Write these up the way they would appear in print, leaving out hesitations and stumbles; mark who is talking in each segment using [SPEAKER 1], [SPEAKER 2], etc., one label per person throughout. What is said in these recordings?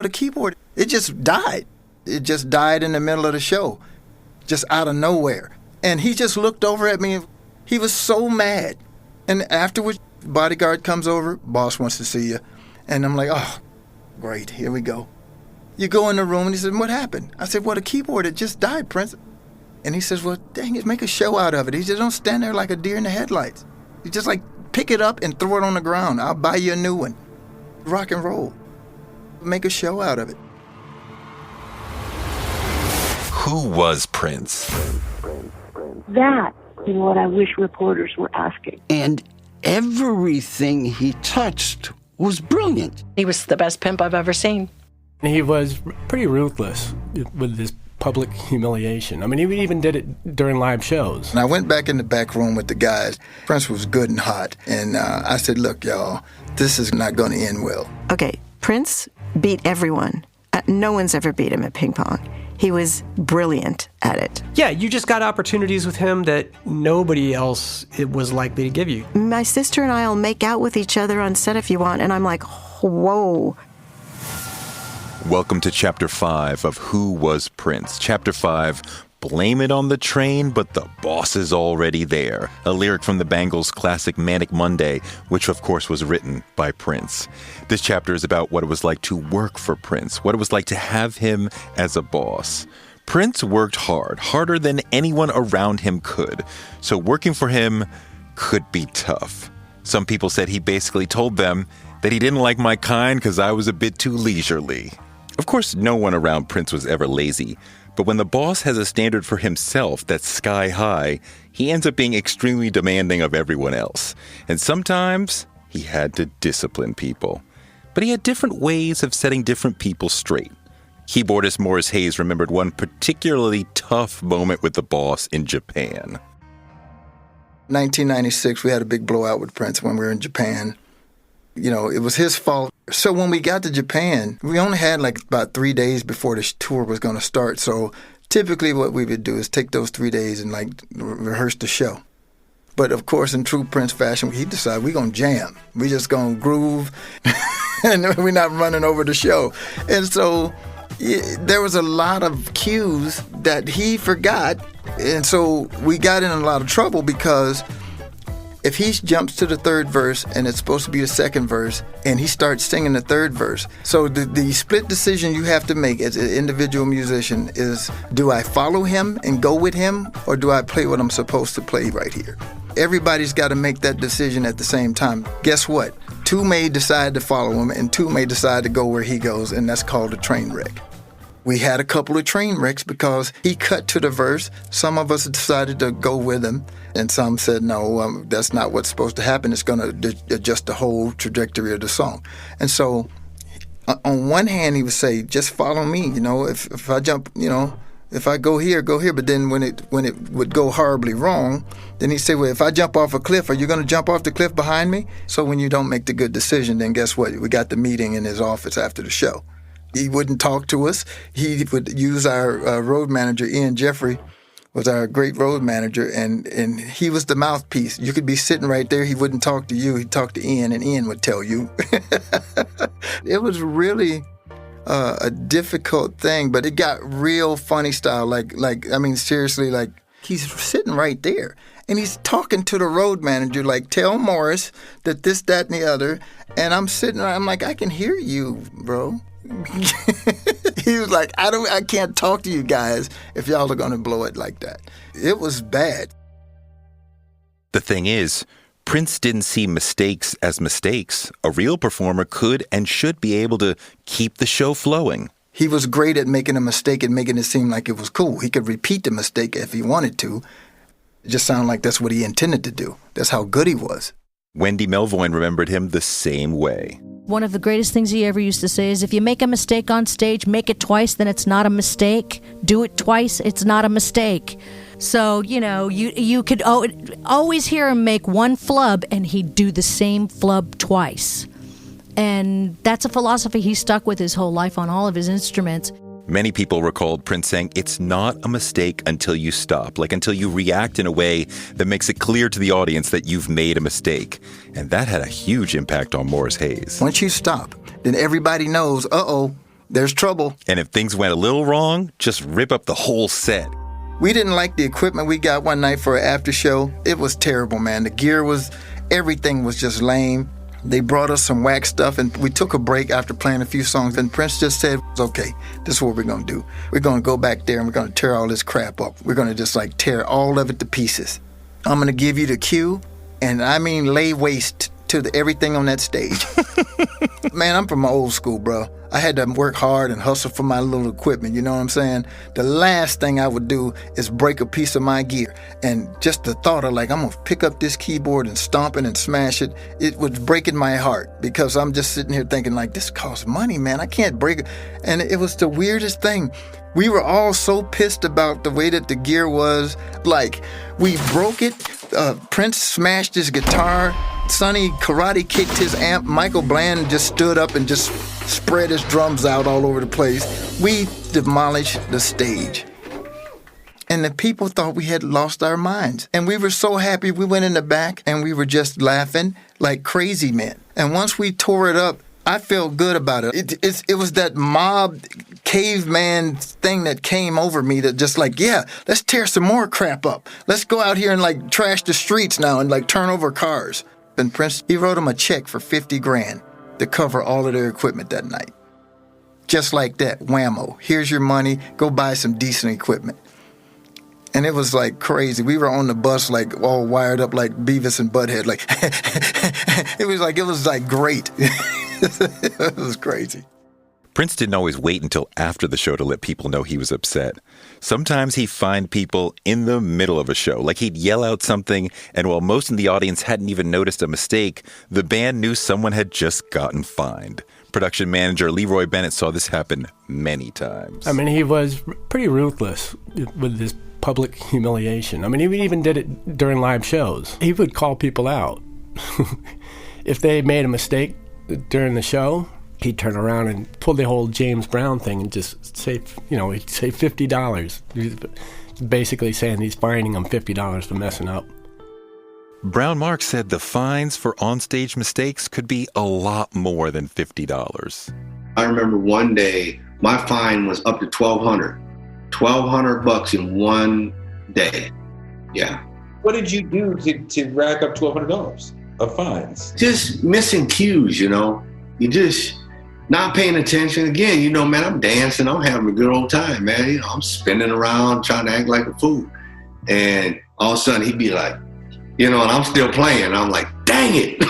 [SPEAKER 1] The keyboard, it just died. It just died in the middle of the show, just out of nowhere. And he just looked over at me. He was so mad. And afterwards, bodyguard comes over, boss wants to see you. And I'm like, oh, great, here we go. You go in the room, and he said, what happened? I said, well, the keyboard, it just died, Prince. And he says, well, dang it, make a show out of it. He said, don't stand there like a deer in the headlights. You just pick it up and throw it on the ground. I'll buy you a new one. Rock and roll. Make a show out of it.
[SPEAKER 2] Who was Prince?
[SPEAKER 3] That is what I wish reporters were asking.
[SPEAKER 4] And everything he touched was brilliant.
[SPEAKER 5] He was the best pimp I've ever seen.
[SPEAKER 6] He was pretty ruthless with this public humiliation. I mean, he even did it during live shows.
[SPEAKER 1] And I went back in the back room with the guys. Prince was good and hot. And I said, look, y'all, this is not going to end well.
[SPEAKER 7] Okay, Prince beat everyone. No one's ever beat him at ping pong. He was brilliant at it.
[SPEAKER 8] Yeah, you just got opportunities with him that nobody else was likely to give you.
[SPEAKER 7] My sister and I will make out with each other on set if you want, and I'm like, whoa.
[SPEAKER 2] Welcome to Chapter 5 of Who Was Prince? Chapter 5, Blame It on the Train, but the boss is already there. A lyric from the Bangles' classic Manic Monday, which of course was written by Prince. This chapter is about what it was like to work for Prince, what it was like to have him as a boss. Prince worked hard, harder than anyone around him could. So working for him could be tough. Some people said he basically told them that he didn't like my kind because I was a bit too leisurely. Of course, no one around Prince was ever lazy. But when the boss has a standard for himself that's sky high, he ends up being extremely demanding of everyone else. And sometimes he had to discipline people. But he had different ways of setting different people straight. Keyboardist Morris Hayes remembered one particularly tough moment with the boss in Japan.
[SPEAKER 1] 1996, we had a big blowout with Prince when we were in Japan. You know, it was his fault. So when we got to Japan, we only had about 3 days before the tour was going to start. So typically what we would do is take those 3 days and rehearse the show. But of course, in true Prince fashion, he decided we're going to jam. We're just going to groove and we're not running over the show. And so there was a lot of cues that he forgot. And so we got in a lot of trouble because if he jumps to the third verse and it's supposed to be the second verse and he starts singing the third verse. So the split decision you have to make as an individual musician is, do I follow him and go with him, or do I play what I'm supposed to play right here? Everybody's got to make that decision at the same time. Guess what? Two may decide to follow him and two may decide to go where he goes, and that's called a train wreck. We had a couple of train wrecks because he cut to the verse. Some of us decided to go with him, and some said, no, that's not what's supposed to happen. It's going to adjust the whole trajectory of the song. And so on one hand, he would say, just follow me. You know, if I jump, you know, if I go here, go here. But then when it would go horribly wrong, then he'd say, well, if I jump off a cliff, are you going to jump off the cliff behind me? So when you don't make the good decision, then guess what? We got the meeting in his office after the show. He wouldn't talk to us. He would use our road manager, Ian Jeffrey, was our great road manager, and he was the mouthpiece. You could be sitting right there. He wouldn't talk to you. He'd talk to Ian, and Ian would tell you. It was really a difficult thing, but it got real funny style. Seriously, he's sitting right there. And he's talking to the road manager, tell Morris that this, that, and the other. And I'm sitting there, I'm like, I can hear you, bro. He was like, I can't talk to you guys if y'all are going to blow it like that. It was bad.
[SPEAKER 2] The thing is, Prince didn't see mistakes as mistakes. A real performer could and should be able to keep the show flowing.
[SPEAKER 1] He was great at making a mistake and making it seem like it was cool. He could repeat the mistake if he wanted to. It just sounded like that's what he intended to do. That's how good he was.
[SPEAKER 2] Wendy Melvoin remembered him the same way.
[SPEAKER 9] One of the greatest things he ever used to say is, if you make a mistake on stage, make it twice, then it's not a mistake. Do it twice, it's not a mistake. So, you know, you could always hear him make one flub, and he'd do the same flub twice. And that's a philosophy he stuck with his whole life on all of his instruments.
[SPEAKER 2] Many people recalled Prince saying, it's not a mistake until you stop, until you react in a way that makes it clear to the audience that you've made a mistake. And that had a huge impact on Morris Hayes.
[SPEAKER 1] Once you stop, then everybody knows, there's trouble.
[SPEAKER 2] And if things went a little wrong, just rip up the whole set.
[SPEAKER 1] We didn't like the equipment we got one night for an after show. It was terrible, man. The gear everything was just lame. They brought us some whack stuff, and we took a break after playing a few songs, and Prince just said, okay, this is what we're going to do. We're going to go back there, and we're going to tear all this crap up. We're going to just, tear all of it to pieces. I'm going to give you the cue, and I mean lay waste to everything on that stage. Man, I'm from old school, bro. I had to work hard and hustle for my little equipment, you know what I'm saying? The last thing I would do is break a piece of my gear. And just the thought of I'm going to pick up this keyboard and stomp it and smash it, it was breaking my heart because I'm just sitting here thinking this costs money, man. I can't break it. And it was the weirdest thing. We were all so pissed about the way that the gear was. We broke it. Prince smashed his guitar. Sonny karate kicked his amp. Michael Bland just stood up and just spread his drums out all over the place. We demolished the stage. And the people thought we had lost our minds. And we were so happy. We went in the back and we were just laughing like crazy men. And once we tore it up, I felt good about it. It was that mob caveman thing that came over me that just yeah, let's tear some more crap up. Let's go out here and trash the streets now and turn over cars. And Prince, he wrote him a check for $50,000 to cover all of their equipment that night. Just like that, whammo. Here's your money. Go buy some decent equipment. And it was crazy. We were on the bus all wired up like Beavis and Butthead. It was great. It was crazy.
[SPEAKER 2] Prince didn't always wait until after the show to let people know he was upset. Sometimes he'd find people in the middle of a show, he'd yell out something, and while most in the audience hadn't even noticed a mistake, the band knew someone had just gotten fined. Production manager Leroy Bennett saw this happen many times.
[SPEAKER 6] I mean, he was pretty ruthless with this public humiliation. I mean, he even did it during live shows. He would call people out. If they made a mistake during the show, he'd turn around and pull the whole James Brown thing and just say, he'd say $50. He's basically saying he's fining them $50 for messing up.
[SPEAKER 2] Brown Mark said the fines for onstage mistakes could be a lot more than $50.
[SPEAKER 10] I remember one day my fine was up to $1,200 in one day. Yeah.
[SPEAKER 11] What did you do to rack up $1,200 of fines?
[SPEAKER 10] Just missing cues, You just not paying attention. Again, man, I'm dancing. I'm having a good old time, man. I'm spinning around, trying to act like a fool. And all of a sudden he'd be like, and I'm still playing. I'm like, dang it.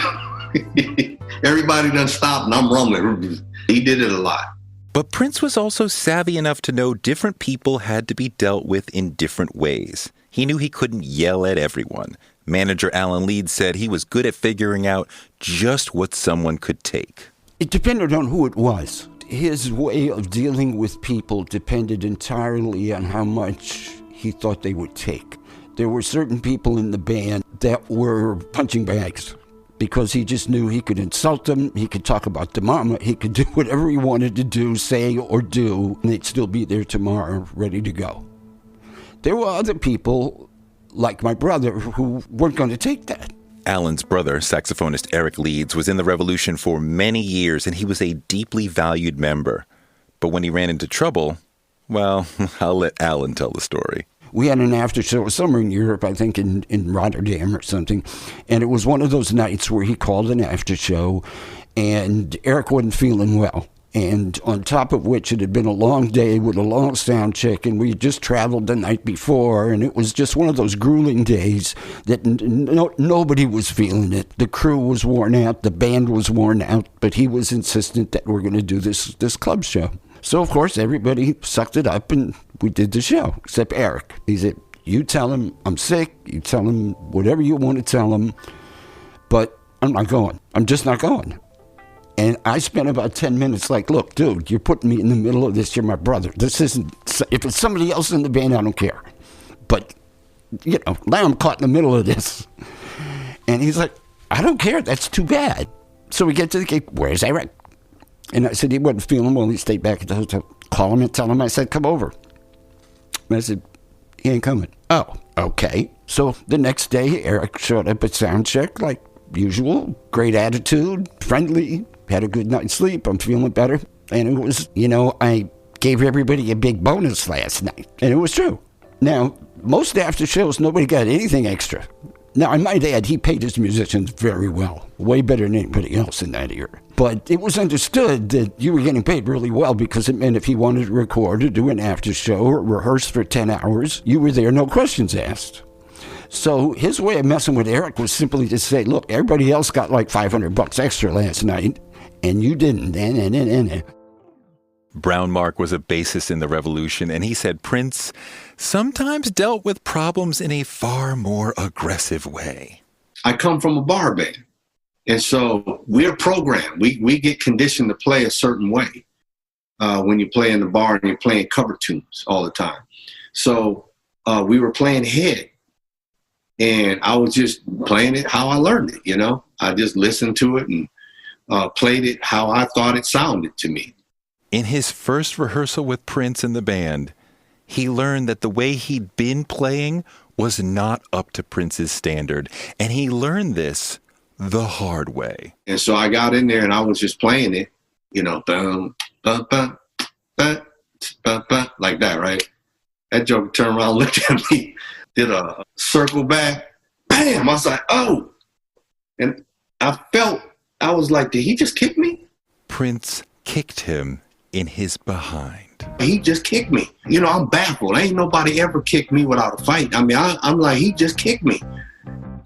[SPEAKER 10] Everybody done stopped and I'm rumbling. He did it a lot.
[SPEAKER 2] But Prince was also savvy enough to know different people had to be dealt with in different ways. He knew he couldn't yell at everyone. Manager Alan Leeds said he was good at figuring out just what someone could take.
[SPEAKER 4] It depended on who it was. His way of dealing with people depended entirely on how much he thought they would take. There were certain people in the band that were punching bags because he just knew he could insult them, he could talk about the mama, he could do whatever he wanted to do, say or do, and they'd still be there tomorrow, ready to go. There were other people, like my brother, who weren't going to take that.
[SPEAKER 2] Alan's brother, saxophonist Eric Leeds, was in the Revolution for many years, and he was a deeply valued member. But when he ran into trouble, well, I'll let Alan tell the story.
[SPEAKER 4] We had an after show somewhere in Europe, I think in Rotterdam or something, and it was one of those nights where he called an after show, and Eric wasn't feeling well. And on top of which, it had been a long day with a long sound check, and we had just traveled the night before, and it was just one of those grueling days that nobody was feeling it. The crew was worn out, the band was worn out, but he was insistent that we're going to do this club show. So, of course, everybody sucked it up, and we did the show, except Eric. He said, you tell him I'm sick, you tell him whatever you want to tell him, but I'm not going. I'm just not going. And I spent about 10 minutes look, dude, you're putting me in the middle of this. You're my brother. This isn't, if it's somebody else in the band, I don't care. But, now I'm caught in the middle of this. And he's like, I don't care. That's too bad. So we get to the gate. Where's Eric? And I said, he wasn't feeling well. He stayed back at the hotel. Call him and tell him I said, come over. And I said, he ain't coming. Oh, okay. So the next day, Eric showed up at sound check like usual. Great attitude, friendly. Had a good night's sleep. I'm feeling better. And it was, I gave everybody a big bonus last night. And it was true. Now, most after shows, nobody got anything extra. Now, I might add, he paid his musicians very well, way better than anybody else in that era. But it was understood that you were getting paid really well because it meant if he wanted to record or do an after show or rehearse for 10 hours, you were there, no questions asked. So his way of messing with Eric was simply to say, look, everybody else got like $500 extra last night, and you didn't.
[SPEAKER 2] Brown Mark was a bassist in the Revolution, and he said Prince sometimes dealt with problems in a far more aggressive way.
[SPEAKER 10] I come from a bar band, and so we're programmed. We get conditioned to play a certain way when you play in the bar and you're playing cover tunes all the time. So we were playing head, and I was just playing it how I learned it, I just listened to it and played it how I thought it sounded to me.
[SPEAKER 2] In his first rehearsal with Prince and the band, he learned that the way he'd been playing was not up to Prince's standard, and he learned this the hard way.
[SPEAKER 10] And so I got in there and I was just playing it, bum, bum, bum, bum, bum, bum, like that, right? That joker turned around, looked at me, did a circle back, bam! I was like, oh! And I was like, did he just kick me?
[SPEAKER 2] Prince kicked him in his behind.
[SPEAKER 10] He just kicked me. I'm baffled. Ain't nobody ever kicked me without a fight. I mean, I'm like, he just kicked me.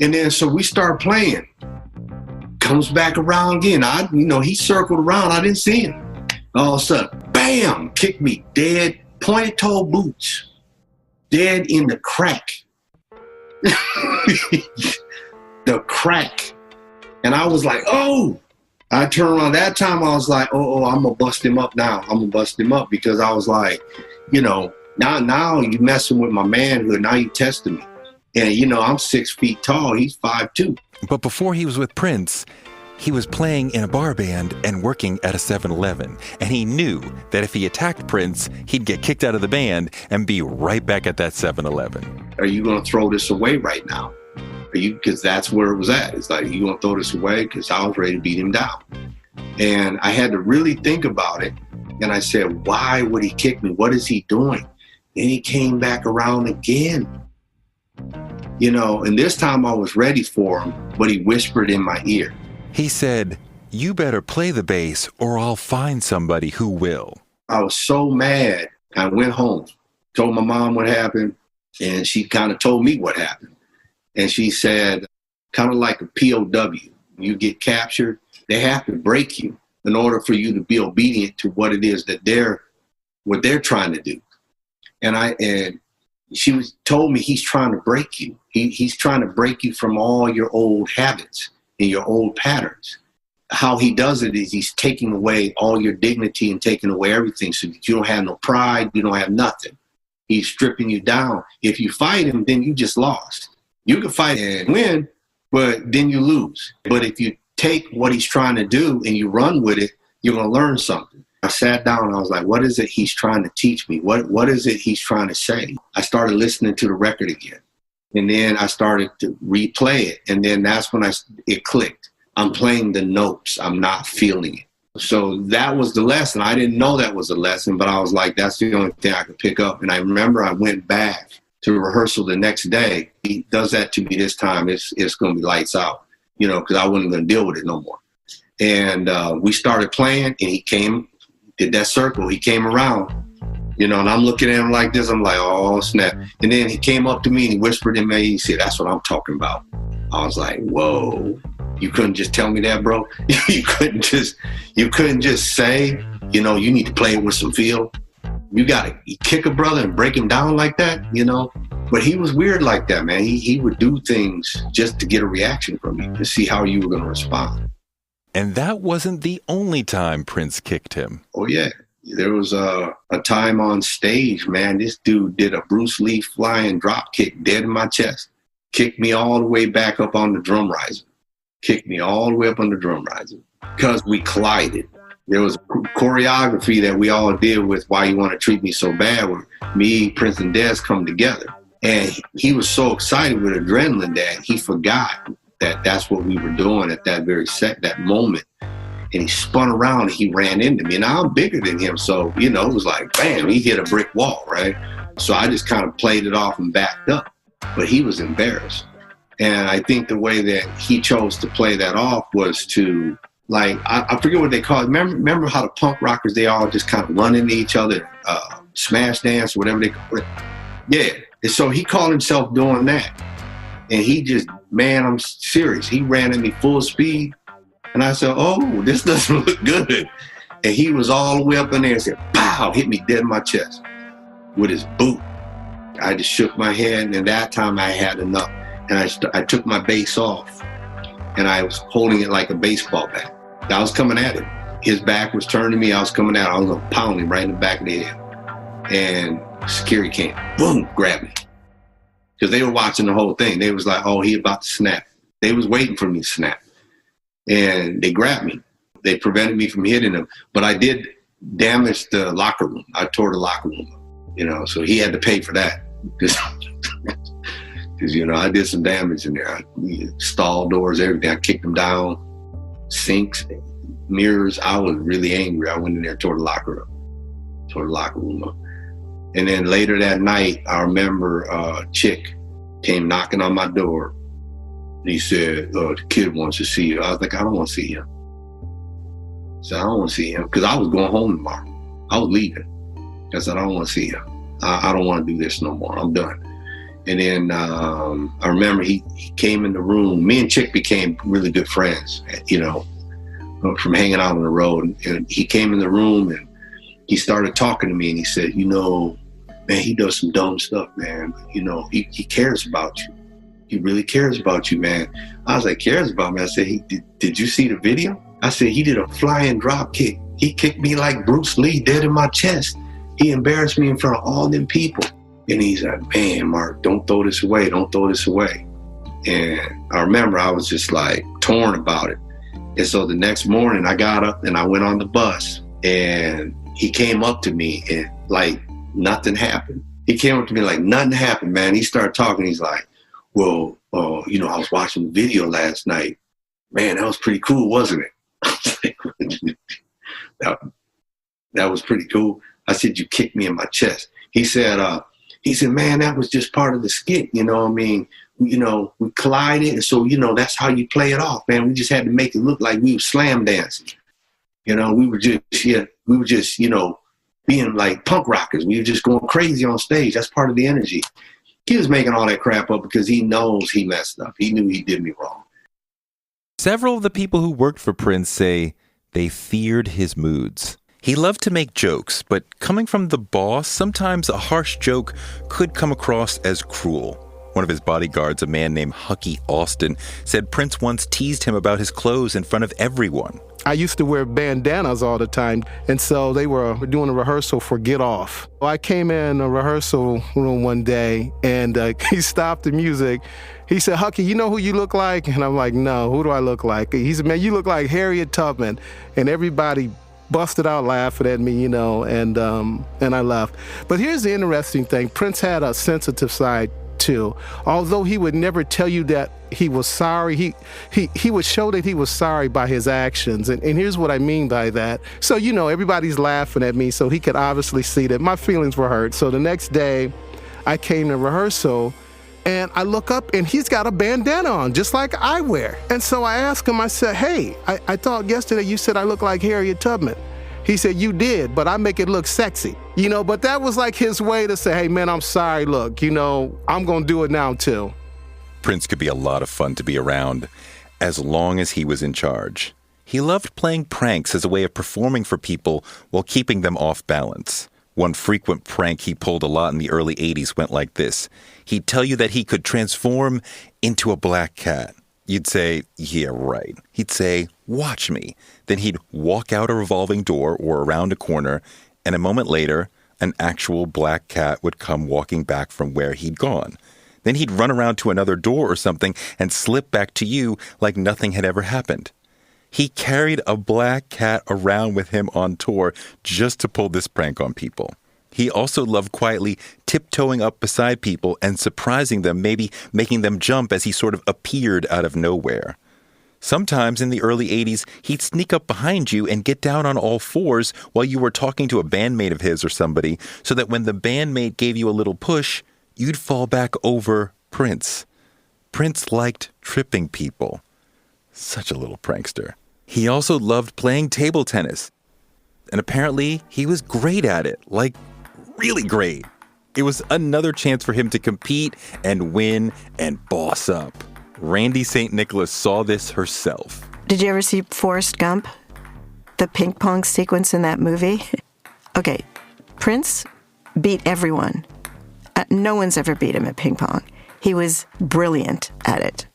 [SPEAKER 10] And then so we start playing. Comes back around again. He circled around. I didn't see him. All of a sudden, bam, kicked me dead, pointed toe boots, dead in the crack. The crack. And I was like, oh. I turned around. That time I was like, oh, I'm going to bust him up now. I'm going to bust him up because I was like, now you messing with my manhood. Now you testing me. And, I'm 6 feet tall. He's 5'2".
[SPEAKER 2] But before he was with Prince, he was playing in a bar band and working at a 7-Eleven. And he knew that if he attacked Prince, he'd get kicked out of the band and be right back at that 7-Eleven.
[SPEAKER 10] Are you going to throw this away right now? Because that's where it was at. It's like, you gonna throw this away? Because I was ready to beat him down. And I had to really think about it. And I said, why would he kick me? What is he doing? And he came back around again. And this time I was ready for him, but he whispered in my ear.
[SPEAKER 2] He said, you better play the bass or I'll find somebody who will.
[SPEAKER 10] I was so mad. I went home, told my mom what happened, and she kind of told me what happened. And she said, kind of like a POW, you get captured, they have to break you in order for you to be obedient to what it is that what they're trying to do. And she told me he's trying to break you. He's trying to break you from all your old habits and your old patterns. How he does it is he's taking away all your dignity and taking away everything so that you don't have no pride, you don't have nothing. He's stripping you down. If you fight him, then you just lost. You can fight and win, but then you lose. But if you take what he's trying to do and you run with it, you're going to learn something. I sat down and I was like, what is it he's trying to teach me? What is it he's trying to say? I started listening to the record again. And then I started to replay it. And then that's when it clicked. I'm playing the notes. I'm not feeling it. So that was the lesson. I didn't know that was a lesson, but I was like, that's the only thing I could pick up. And I remember I went back to rehearsal the next day. He does that to me this time. It's going to be lights out, because I wasn't going to deal with it no more. And we started playing, and he came, did that circle. He came around, and I'm looking at him like this. I'm like, oh, snap. And then he came up to me, and he whispered in me, he said, that's what I'm talking about. I was like, whoa, you couldn't just tell me that, bro? You couldn't just say, you need to play it with some feel. You got to kick a brother and break him down like that, But he was weird like that, man. He would do things just to get a reaction from you, to see how you were going to respond.
[SPEAKER 2] And that wasn't the only time Prince kicked him.
[SPEAKER 10] Oh, yeah. There was a time on stage, man. This dude did a Bruce Lee flying drop kick dead in my chest. Kicked me all the way back up on the drum riser. Kicked me all the way up on the drum riser. Because we collided. There was choreography that we all did with Why You Want to Treat Me So Bad, where me, Prince, and Dez come together. And he was so excited with adrenaline that he forgot that that's what we were doing at that very that moment. and he spun around and he ran into me. Now I'm bigger than him, so, you know, it was like, bam, he hit a brick wall, right? So I just kind of played it off and backed up, but he was embarrassed. And I think the way that he chose to play that off was to, like, I forget what they call it. Remember how the punk rockers, they all just kind of run into each other, smash dance, whatever they call it. Yeah. And so he called himself doing that. And he just, man, I'm serious. He ran at me full speed. And I said, oh, this doesn't look good. And he was all the way up in there and said, pow, hit me dead in my chest with his boot. I just shook my head, and that time I had enough. And I took my bass off, and I was holding it like a baseball bat. I was coming at him. His back was turned to me. I was coming at him. I was going to pound him right in the back of the head. And security came, boom, grabbed me. Because they were watching the whole thing. They was like, oh, he about to snap. They was waiting for me to snap. And they grabbed me. They prevented me from hitting him. But I did damage the locker room. I tore the locker room up, you know, so he had to pay for that. Because, you know, I did some damage in there. Stall doors, everything. I kicked them down, sinks, mirrors. I was really angry. I went in there and tore the locker room up. And then later that night, I remember a chick came knocking on my door. He said, the kid wants to see you. I was like, I don't want to see him. So I don't want to see him because I was going home tomorrow. I was leaving. I said, I don't want to see him. I don't want to do this no more. I'm done. And then I remember he came in the room. Me and Chick became really good friends, you know, from hanging out on the road. And he came in the room and he started talking to me and he said, you know, man, he does some dumb stuff, man. But, you know, he cares about you. He really cares about you, man. I was like, cares about me? I said, did you see the video? I said, he did a flying drop kick. He kicked me like Bruce Lee dead in my chest. He embarrassed me in front of all them people. And he's like, man, Mark, don't throw this away. Don't throw this away. And I remember I was just like torn about it. And so the next morning I got up and I went on the bus and he came up to me and like nothing happened. He came up to me like nothing happened, man. He started talking. He's like, well, you know, I was watching the video last night. Man, that was pretty cool, wasn't it? that was pretty cool. I said, you kicked me in my chest. He said, man, that was just part of the skit. You know what I mean? You know, we collided. And so, you know, that's how you play it off, man. We just had to make it look like we were slam dancing. You know, we were just, you know, being like punk rockers. We were just going crazy on stage. That's part of the energy. He was making all that crap up because he knows he messed up. He knew he did me wrong.
[SPEAKER 2] Several of the people who worked for Prince say they feared his moods. He loved to make jokes, but coming from the boss, sometimes a harsh joke could come across as cruel. One of his bodyguards, a man named Hucky Austin, said Prince once teased him about his clothes in front of everyone.
[SPEAKER 12] I used to wear bandanas all the time, and so they were doing a rehearsal for Get Off. I came in a rehearsal room one day, and he stopped the music. He said, Hucky, you know who you look like? And I'm like, no, who do I look like? He said, man, you look like Harriet Tubman. And everybody busted out laughing at me, you know, and I left. But here's the interesting thing. Prince had a sensitive side, too. Although he would never tell you that he was sorry, he would show that he was sorry by his actions. And here's what I mean by that. So, you know, everybody's laughing at me, so he could obviously see that my feelings were hurt. So the next day, I came to rehearsal, and I look up, and he's got a bandana on, just like I wear. And so I asked him, I said, hey, I thought yesterday you said I look like Harriet Tubman. He said, you did, but I make it look sexy. You know, but that was like his way to say, hey, man, I'm sorry. Look, you know, I'm going to do it now, too.
[SPEAKER 2] Prince could be a lot of fun to be around, as long as he was in charge. He loved playing pranks as a way of performing for people while keeping them off balance. One frequent prank he pulled a lot in the early 80s went like this. He'd tell you that he could transform into a black cat. You'd say, yeah, right. He'd say, watch me. Then he'd walk out a revolving door or around a corner, and a moment later, an actual black cat would come walking back from where he'd gone. Then he'd run around to another door or something and slip back to you like nothing had ever happened. He carried a black cat around with him on tour just to pull this prank on people. He also loved quietly tiptoeing up beside people and surprising them, maybe making them jump as he sort of appeared out of nowhere. Sometimes in the early 80s, he'd sneak up behind you and get down on all fours while you were talking to a bandmate of his or somebody, so that when the bandmate gave you a little push, you'd fall back over Prince. Prince liked tripping people. Such a little prankster. He also loved playing table tennis. And apparently, he was great at it, like really great. It was another chance for him to compete and win and boss up. Randy St. Nicholas saw this herself.
[SPEAKER 7] Did you ever see Forrest Gump? The ping pong sequence in that movie? Okay, Prince beat everyone. No one's ever beat him at ping pong. He was brilliant at it.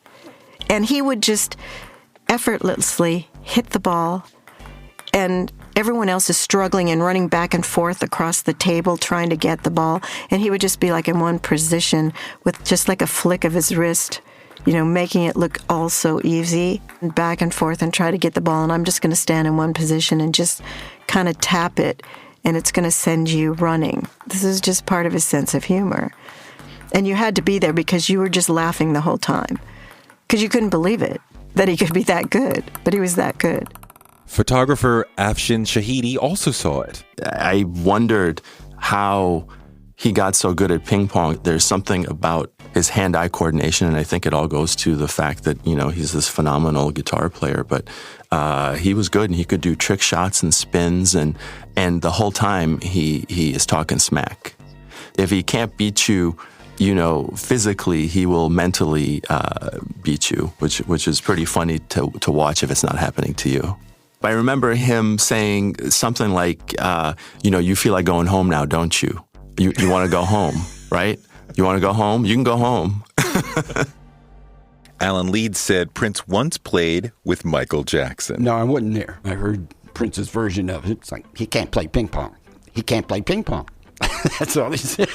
[SPEAKER 7] And he would just effortlessly hit the ball, and everyone else is struggling and running back and forth across the table trying to get the ball. And he would just be like in one position with just like a flick of his wrist, making it look all so easy, and back and forth and try to get the ball. And I'm just going to stand in one position and just kind of tap it, and it's going to send you running. This is just part of his sense of humor. And you had to be there because you were just laughing the whole time, because you couldn't believe it, that he could be that good, but he was that good.
[SPEAKER 2] Photographer Afshin Shahidi also saw it.
[SPEAKER 13] I wondered how he got so good at ping pong. There's something about his hand-eye coordination, and I think it all goes to the fact that, he's this phenomenal guitar player, but he was good, and he could do trick shots and spins, and the whole time he is talking smack. If he can't beat you, physically, he will mentally beat you, which is pretty funny to watch if it's not happening to you. I remember him saying something like, you feel like going home now, don't you? You want to go home, right? You want to go home? You can go home.
[SPEAKER 2] Alan Leeds said Prince once played with Michael Jackson.
[SPEAKER 4] No, I wasn't there. I heard Prince's version of it. It's like, he can't play ping pong. He can't play ping pong. That's all he said.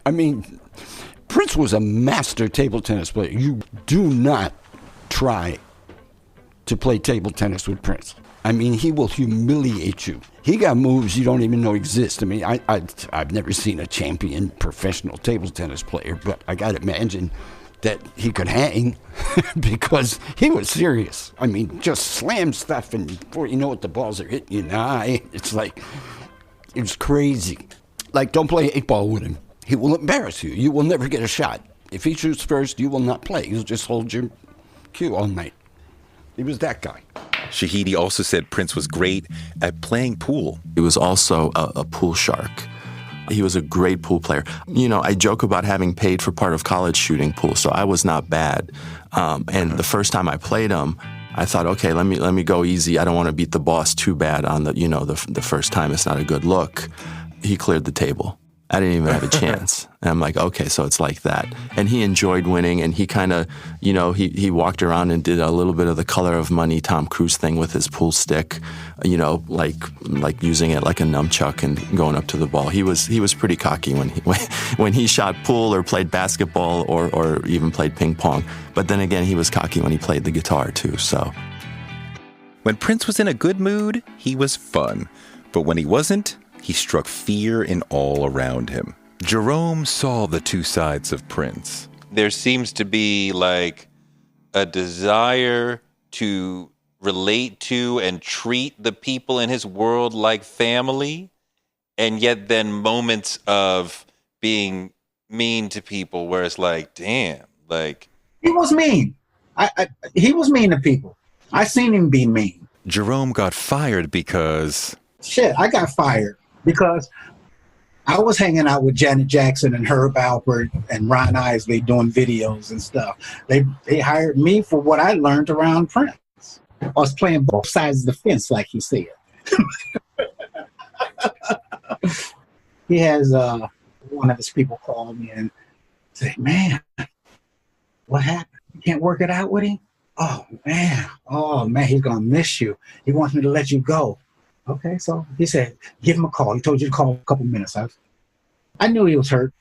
[SPEAKER 4] I mean, Prince was a master table tennis player. You do not try to play table tennis with Prince. I mean, he will humiliate you. He got moves you don't even know exist. I mean, I've never seen a champion professional table tennis player, but I got to imagine that he could hang because he was serious. I mean, just slam stuff, and before you know it, the balls are hitting you in the eye. It's like, it was crazy. Like, don't play 8-ball with him. He will embarrass you. You will never get a shot. If he shoots first, you will not play. He'll just hold your cue all night. He was that guy.
[SPEAKER 2] Shahidi also said Prince was great at playing pool.
[SPEAKER 13] He was also a pool shark. He was a great pool player. I joke about having paid for part of college shooting pool, so I was not bad. And the first time I played him, I thought, okay, let me go easy. I don't want to beat the boss too bad on the first time. It's not a good look. He cleared the table. I didn't even have a chance. And I'm like, okay, so it's like that. And he enjoyed winning, and he kind of, he walked around and did a little bit of the Color of Money Tom Cruise thing with his pool stick, like using it like a nunchuck and going up to the ball. He was pretty cocky when he shot pool or played basketball or even played ping pong. But then again, he was cocky when he played the guitar too, so.
[SPEAKER 2] When Prince was in a good mood, he was fun. But when he wasn't, he struck fear in all around him. Jerome saw the two sides of Prince. There seems to be like a desire to relate to and treat the people in his world like family, and yet then moments of being mean to people where it's like, damn, like...
[SPEAKER 14] He was mean. He was mean to people. I seen him be mean.
[SPEAKER 2] Jerome got fired because...
[SPEAKER 14] Shit, I got fired because I was hanging out with Janet Jackson and Herb Alpert and Ron Isley doing videos and stuff. They hired me for what I learned around Prince. I was playing both sides of the fence, like he said. He has one of his people call me and say, man, what happened? You can't work it out with him? Oh, man, he's going to miss you. He wants me to let you go. Okay, so he said, give him a call. He told you to call in a couple minutes. I knew he was hurt.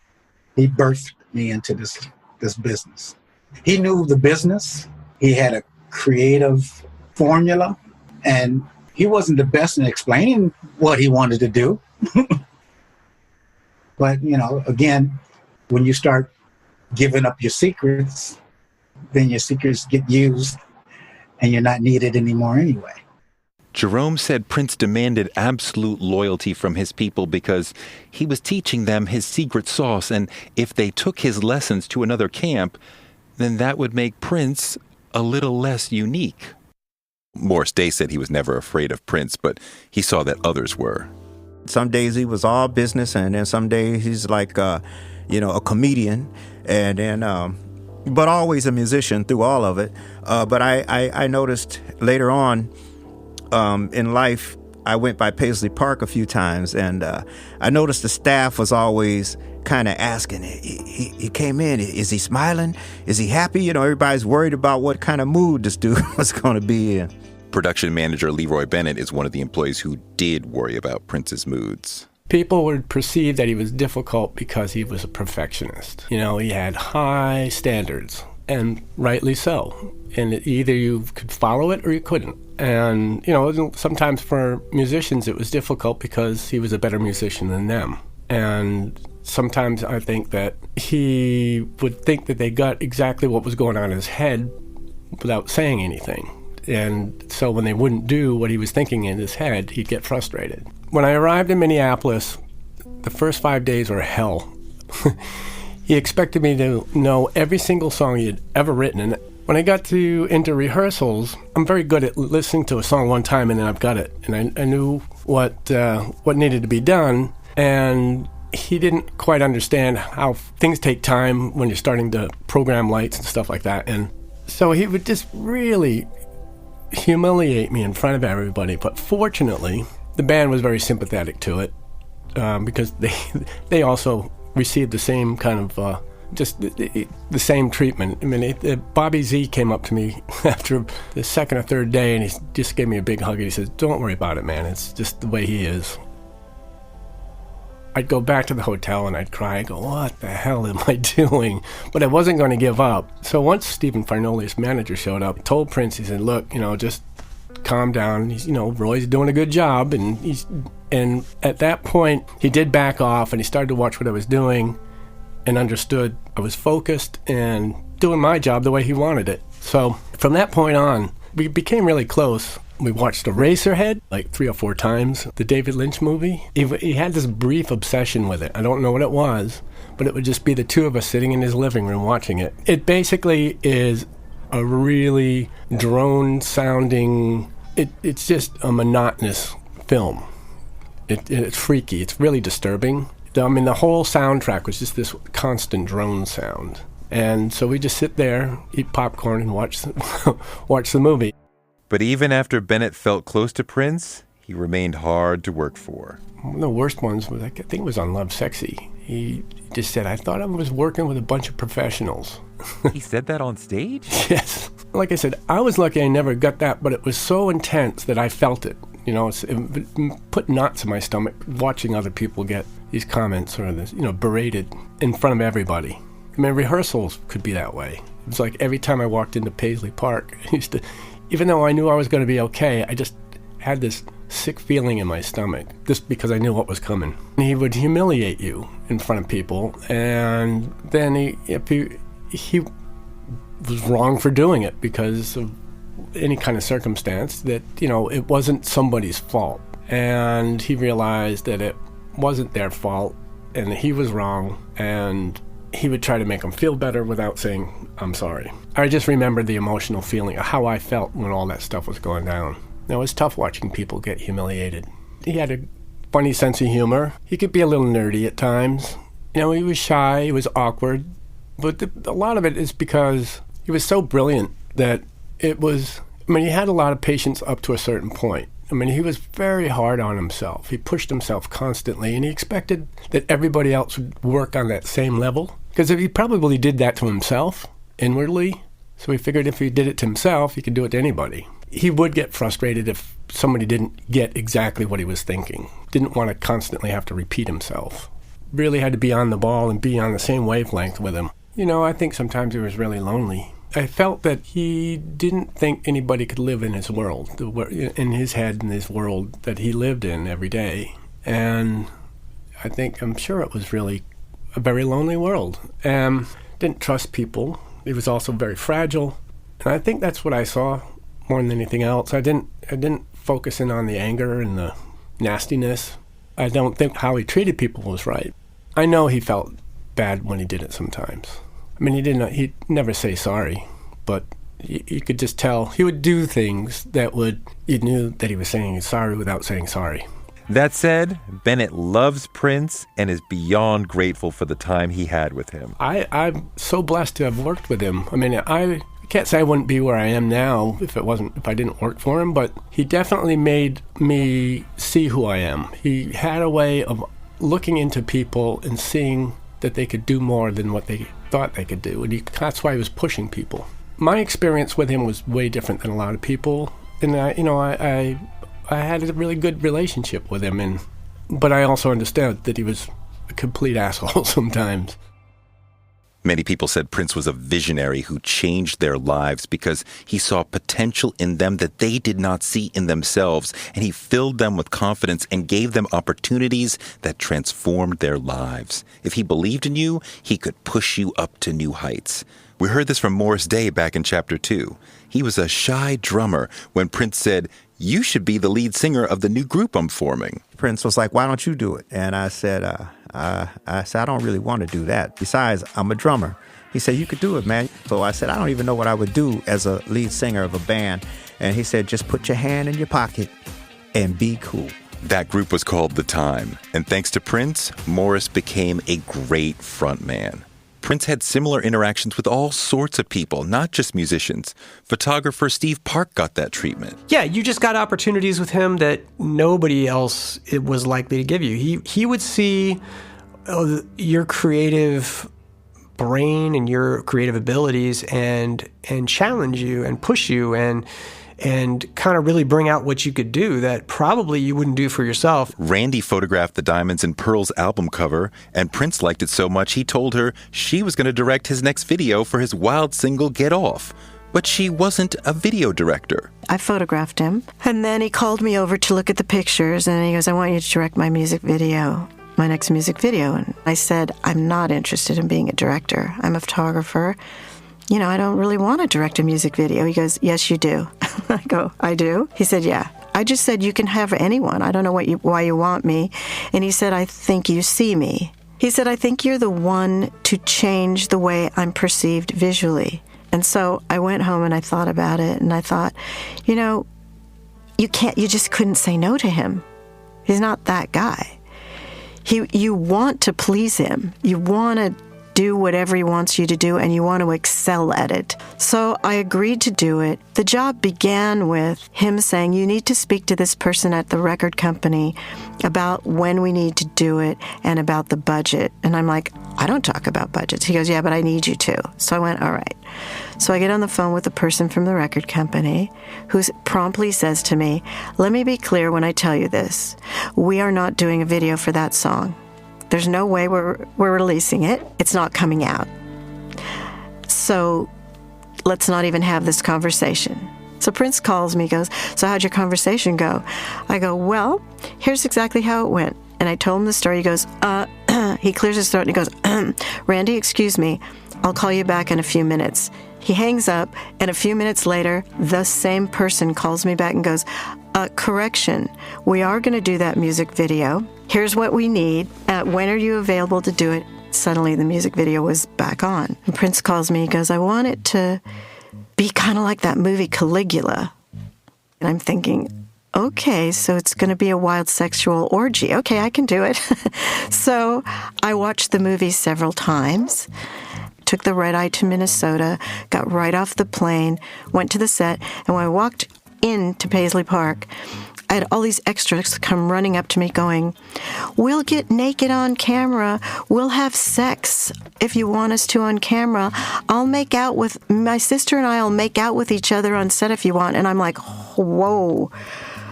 [SPEAKER 14] He birthed me into this business. He knew the business. He had a creative formula, and he wasn't the best in explaining what he wanted to do. But, again, when you start giving up your secrets, then your secrets get used and you're not needed anymore anyway.
[SPEAKER 2] Jerome said Prince demanded absolute loyalty from his people because he was teaching them his secret sauce, and if they took his lessons to another camp, then that would make Prince a little less unique. Morris Day said he was never afraid of Prince, but he saw that others were.
[SPEAKER 15] Some days he was all business, and then some days he's like, a comedian, and then, but always a musician through all of it. But I noticed later on in life, I went by Paisley Park a few times, and I noticed the staff was always kind of asking, he came in, is he smiling? Is he happy? Everybody's worried about what kind of mood this dude was going to be in.
[SPEAKER 2] Production manager Leroy Bennett is one of the employees who did worry about Prince's moods.
[SPEAKER 6] People would perceive that he was difficult because he was a perfectionist. He had high standards, and rightly so. And either you could follow it or you couldn't. And, sometimes for musicians it was difficult because he was a better musician than them. And sometimes I think that he would think that they got exactly what was going on in his head without saying anything. And so when they wouldn't do what he was thinking in his head, he'd get frustrated. When I arrived in Minneapolis, the first 5 days were hell. He expected me to know every single song he had ever written. And when I got into rehearsals, I'm very good at listening to a song one time and then I've got it. And I knew what needed to be done. And he didn't quite understand how things take time when you're starting to program lights and stuff like that. And so he would just really humiliate me in front of everybody. But fortunately, the band was very sympathetic to it because they also received the same kind of just the same treatment. I mean, Bobby Z came up to me after the second or third day and he just gave me a big hug and he says, "Don't worry about it, man. It's just the way he is." I'd go back to the hotel and I'd cry. I'd go, "What the hell am I doing?" But I wasn't going to give up. So once Stephen Farnoli's manager showed up, he told Prince, he said, "Look, just calm down. He's, Roy's doing a good job." And at that point, he did back off and he started to watch what I was doing and understood I was focused and doing my job the way he wanted it. So from that point on, we became really close. We watched Eraserhead like 3 or 4 times, the David Lynch movie. He had this brief obsession with it. I don't know what it was, but it would just be the two of us sitting in his living room watching it. It basically is a really drone-sounding, it's just a monotonous film. It's freaky. It's really disturbing. I mean, the whole soundtrack was just this constant drone sound. And so we just sit there, eat popcorn, and watch the movie.
[SPEAKER 2] But even after Bennett felt close to Prince, he remained hard to work for.
[SPEAKER 6] One of the worst ones was, I think it was on Love Sexy. He just said, "I thought I was working with a bunch of professionals."
[SPEAKER 2] He said that on stage?
[SPEAKER 6] Yes. Like I said, I was lucky I never got that, but it was so intense that I felt it. It put knots in my stomach watching other people get these comments or this, berated in front of everybody. I mean, rehearsals could be that way. It was like every time I walked into Paisley Park, even though I knew I was going to be okay, I just had this sick feeling in my stomach, just because I knew what was coming. He would humiliate you in front of people, and then he was wrong for doing it because of any kind of circumstance that, it wasn't somebody's fault. And he realized that it wasn't their fault and he was wrong, and he would try to make them feel better without saying, "I'm sorry." I just remember the emotional feeling of how I felt when all that stuff was going down. It was tough watching people get humiliated. He had a funny sense of humor. He could be a little nerdy at times. He was shy, he was awkward, but a lot of it is because he was so brilliant that he had a lot of patience up to a certain point. He was very hard on himself. He pushed himself constantly, and he expected that everybody else would work on that same level. Because he probably did that to himself inwardly, so he figured if he did it to himself, he could do it to anybody. He would get frustrated if somebody didn't get exactly what he was thinking. Didn't want to constantly have to repeat himself. Really had to be on the ball and be on the same wavelength with him. I think sometimes he was really lonely. I felt that he didn't think anybody could live in his world, in his head, in his world that he lived in every day. And I'm sure it was really a very lonely world. Didn't trust people, He was also very fragile. And I think that's what I saw more than anything else. I didn't focus in on the anger and the nastiness. I don't think how he treated people was right. I know he felt bad when he did it sometimes. I mean, he'd never say sorry, but you could just tell he would do things that you knew that he was saying sorry without saying sorry.
[SPEAKER 2] That said, Bennett loves Prince and is beyond grateful for the time he had with him.
[SPEAKER 6] I'm so blessed to have worked with him. I mean, I can't say I wouldn't be where I am now if I didn't work for him, but he definitely made me see who I am. He had a way of looking into people and seeing that they could do more than what they thought they could do, and that's why he was pushing people. My experience with him was way different than a lot of people, and I had a really good relationship with him, but I also understood that he was a complete asshole sometimes.
[SPEAKER 2] Many people said Prince was a visionary who changed their lives because he saw potential in them that they did not see in themselves, and he filled them with confidence and gave them opportunities that transformed their lives. If he believed in you, he could push you up to new heights. We heard this from Morris Day back in Chapter 2. He was a shy drummer when Prince said, "You should be the lead singer of the new group I'm forming."
[SPEAKER 15] Prince was like, "Why don't you do it?" And I said, I don't really want to do that. Besides, I'm a drummer. He said, "You could do it, man." So I said, "I don't even know what I would do as a lead singer of a band." And he said, "Just put your hand in your pocket and be cool."
[SPEAKER 2] That group was called The Time, and thanks to Prince, Morris became a great frontman. Prince had similar interactions with all sorts of people, not just musicians. Photographer Steve Park got that treatment.
[SPEAKER 8] Yeah, you just got opportunities with him that nobody else was likely to give you. He would see your creative brain and your creative abilities and challenge you and push you and kind of really bring out what you could do that probably you wouldn't do for yourself.
[SPEAKER 2] Randy photographed the Diamonds and Pearls album cover, and Prince liked it so much he told her she was going to direct his next video for his wild single, Get Off. But she wasn't a video director.
[SPEAKER 7] I photographed him, and then he called me over to look at the pictures, and he goes, "I want you to direct my music video, my next music video." And I said, "I'm not interested in being a director. I'm a photographer. You know, I don't really want to direct a music video." He goes, "Yes, you do." I go, "I do?" He said, "Yeah. I just said you can have anyone. I don't know why you want me." And he said, "I think you see me." He said, "I think you're the one to change the way I'm perceived visually." And so I went home and I thought about it, and I thought, you just couldn't say no to him. He's not that guy. You want to please him. You want to do whatever he wants you to do, and you want to excel at it. So I agreed to do it. The job began with him saying, "You need to speak to this person at the record company about when we need to do it and about the budget." And I'm like, "I don't talk about budgets." He goes, "Yeah, but I need you to." So I went, "All right." So I get on the phone with the person from the record company who promptly says to me, "Let me be clear when I tell you this. We are not doing a video for that song. There's no way we're releasing it. It's not coming out. So let's not even have this conversation." So Prince calls me, goes, "So how'd your conversation go?" I go, "Well, here's exactly how it went." And I told him the story. He goes, he clears his throat and he goes, "Randy, excuse me. I'll call you back in a few minutes." He hangs up, and a few minutes later, the same person calls me back and goes, "Correction, we are going to do that music video. Here's what we need. When are you available to do it?" Suddenly, the music video was back on. And Prince calls me, he goes, "I want it to be kind of like that movie Caligula." And I'm thinking, okay, so it's going to be a wild sexual orgy. Okay, I can do it. So I watched the movie several times, took the red eye to Minnesota, got right off the plane, went to the set, and when I walked into Paisley Park, I had all these extras come running up to me going, "We'll get naked on camera. We'll have sex if you want us to on camera. My sister and I will make out with each other on set if you want." And I'm like, whoa.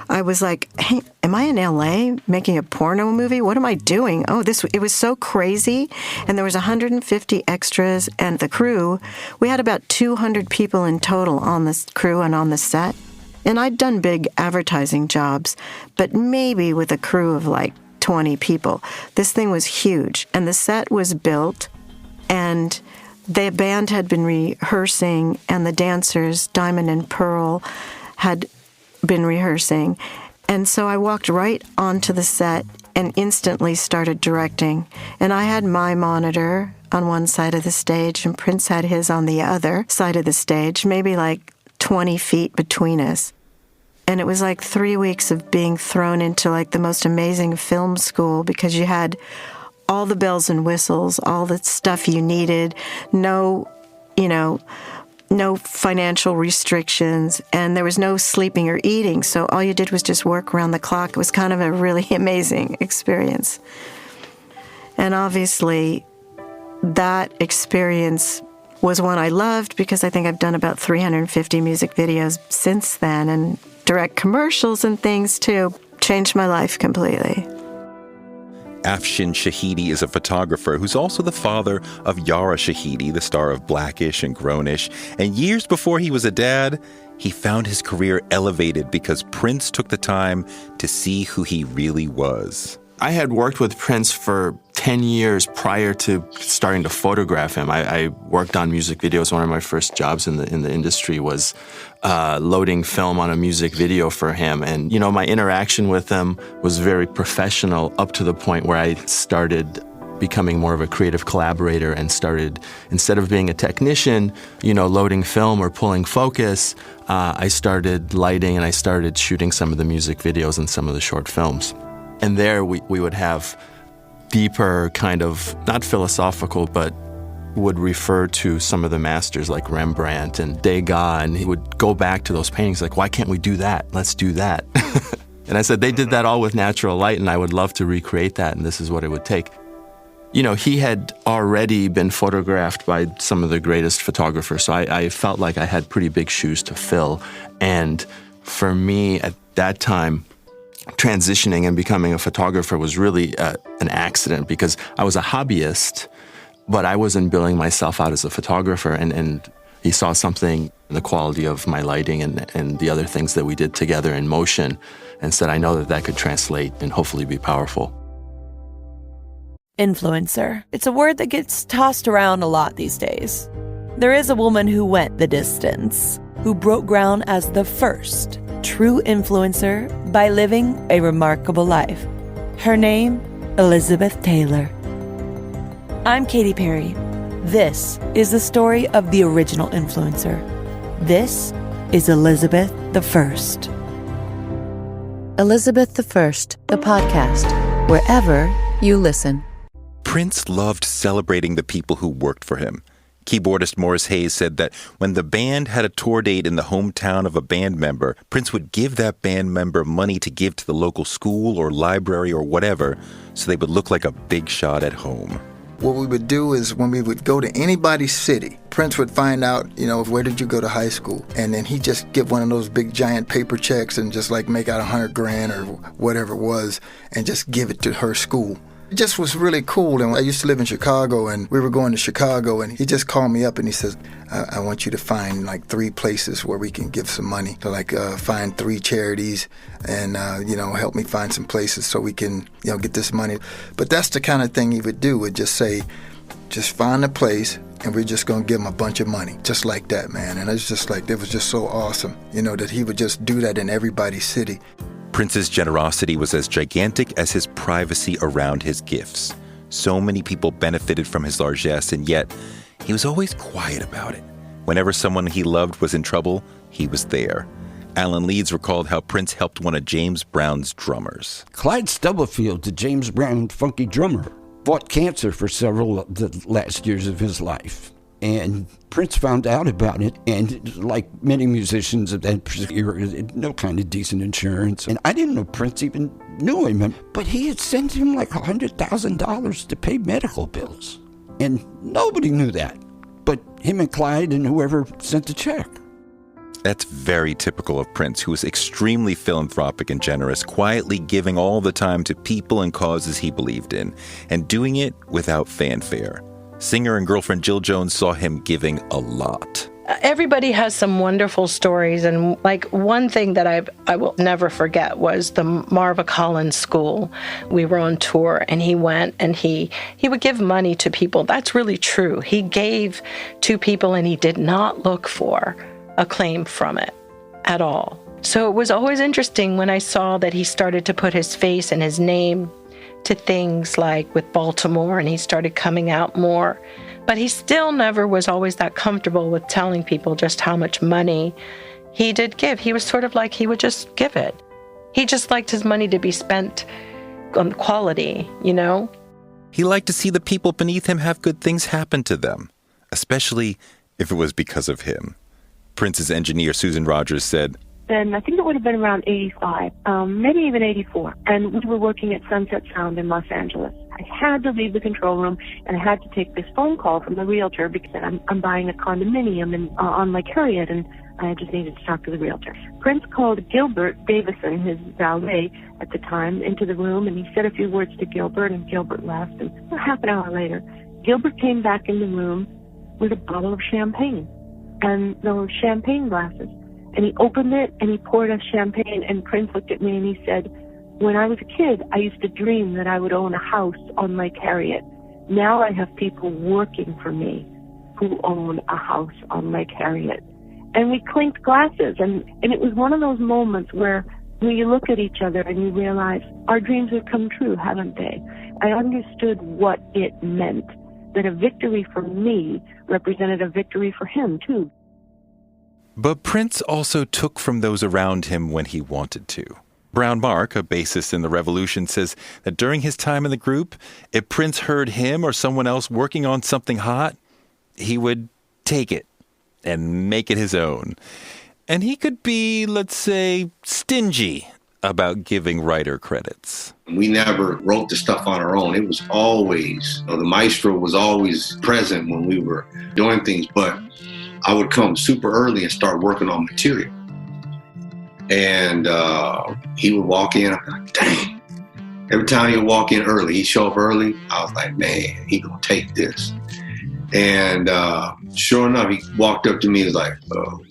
[SPEAKER 7] I was like, "Hey, am I in LA making a porno movie? What am I doing?" It was so crazy. And there was 150 extras, and the crew, we had about 200 people in total on this crew and on the set. And I'd done big advertising jobs, but maybe with a crew of like 20 people. This thing was huge, and the set was built, and the band had been rehearsing, and the dancers, Diamond and Pearl, had been rehearsing. And so I walked right onto the set and instantly started directing. And I had my monitor on one side of the stage, and Prince had his on the other side of the stage, maybe like 20 feet between us. And it was like 3 weeks of being thrown into like the most amazing film school, because you had all the bells and whistles, all the stuff you needed, no financial restrictions, and there was no sleeping or eating. So all you did was just work around the clock. It was kind of a really amazing experience. And obviously, that experience was one I loved, because I think I've done about 350 music videos since then, and direct commercials and things too. Changed my life completely.
[SPEAKER 2] Afshin Shahidi is a photographer who's also the father of Yara Shahidi, the star of Blackish and Grownish. And years before he was a dad, he found his career elevated because Prince took the time to see who he really was.
[SPEAKER 13] I had worked with Prince for 10 years prior to starting to photograph him. I worked on music videos. One of my first jobs in the industry was loading film on a music video for him. And, my interaction with him was very professional up to the point where I started becoming more of a creative collaborator and started, instead of being a technician, loading film or pulling focus, I started lighting and I started shooting some of the music videos and some of the short films. And there we would have deeper kind of, not philosophical, but would refer to some of the masters like Rembrandt and Degas, and he would go back to those paintings like, why can't we do that? Let's do that. And I said, they did that all with natural light, and I would love to recreate that, and this is what it would take. He had already been photographed by some of the greatest photographers, so I felt like I had pretty big shoes to fill. And for me at that time, transitioning and becoming a photographer was really an accident, because I was a hobbyist, but I wasn't billing myself out as a photographer. And he saw something in the quality of my lighting and the other things that we did together in motion, and said, I know that could translate and hopefully be powerful.
[SPEAKER 16] Influencer. It's a word that gets tossed around a lot these days. There is a woman who went the distance, who broke ground as the first true influencer by living a remarkable life. Her name, Elizabeth Taylor. I'm Katy Perry. This is the story of the original influencer. This is Elizabeth the First.
[SPEAKER 17] Elizabeth the First, the podcast, wherever you listen.
[SPEAKER 2] Prince loved celebrating the people who worked for him. Keyboardist Morris Hayes said that when the band had a tour date in the hometown of a band member, Prince would give that band member money to give to the local school or library or whatever, so they would look like a big shot at home.
[SPEAKER 1] What we would do is when we would go to anybody's city, Prince would find out, where did you go to high school? And then he'd just get one of those big giant paper checks and just like make out $100,000 or whatever it was and just give it to her school. It just was really cool. And I used to live in Chicago, and we were going to Chicago, and he just called me up and he says, I want you to find like 3 places where we can give some money, to find 3 charities and, help me find some places so we can, get this money. But that's the kind of thing he would do, would just say, just find a place and we're just going to give him a bunch of money, just like that, man. And it's just like, it was just so awesome, that he would just do that in everybody's city.
[SPEAKER 2] Prince's generosity was as gigantic as his privacy around his gifts. So many people benefited from his largesse, and yet he was always quiet about it. Whenever someone he loved was in trouble, he was there. Alan Leeds recalled how Prince helped one of James Brown's drummers.
[SPEAKER 4] Clyde Stubblefield, the James Brown funky drummer, fought cancer for several of the last years of his life. And Prince found out about it, and like many musicians of that era, no kind of decent insurance. And I didn't know Prince even knew him, but he had sent him like $100,000 to pay medical bills. And nobody knew that, but him and Clyde and whoever sent the check.
[SPEAKER 2] That's very typical of Prince, who was extremely philanthropic and generous, quietly giving all the time to people and causes he believed in, and doing it without fanfare. Singer and girlfriend Jill Jones saw him giving a lot.
[SPEAKER 5] Everybody has some wonderful stories, and like one thing that I will never forget was the Marva Collins School. We were on tour, and he went and he would give money to people. That's really true. He gave to people, and he did not look for acclaim from it at all. So it was always interesting when I saw that he started to put his face and his name to things like with Baltimore, and he started coming out more. But he still never was always that comfortable with telling people just how much money he did give. He was sort of like he would just give it. He just liked his money to be spent on quality, you know?
[SPEAKER 2] He liked to see the people beneath him have good things happen to them, especially if it was because of him. Prince's engineer, Susan Rogers, said,
[SPEAKER 3] Then I think it would have been around 85, maybe even 84. And we were working at Sunset Sound in Los Angeles. I had to leave the control room, and I had to take this phone call from the realtor because I'm buying a condominium on Lake Harriet, and I just needed to talk to the realtor. Prince called Gilbert Davison, his valet at the time, into the room, and he said a few words to Gilbert, and Gilbert left. And half an hour later, Gilbert came back in the room with a bottle of champagne and those champagne glasses. And he opened it, and he poured us champagne, and Prince looked at me, and he said, when I was a kid, I used to dream that I would own a house on Lake Harriet. Now I have people working for me who own a house on Lake Harriet. And we clinked glasses, and it was one of those moments where you look at each other and you realize our dreams have come true, haven't they? I understood what it meant, that a victory for me represented a victory for him, too.
[SPEAKER 2] But Prince also took from those around him when he wanted to. Brown Mark, a bassist in the Revolution, says that during his time in the group, if Prince heard him or someone else working on something hot, he would take it and make it his own. And he could be, let's say, stingy about giving writer credits.
[SPEAKER 10] We never wrote the stuff on our own. It was always, the maestro was always present when we were doing things, but I would come super early and start working on material. And he would walk in, I'm like, dang. Every time he would walk in early, he'd show up early, I was like, man, he gonna take this. And sure enough, he walked up to me, he was like,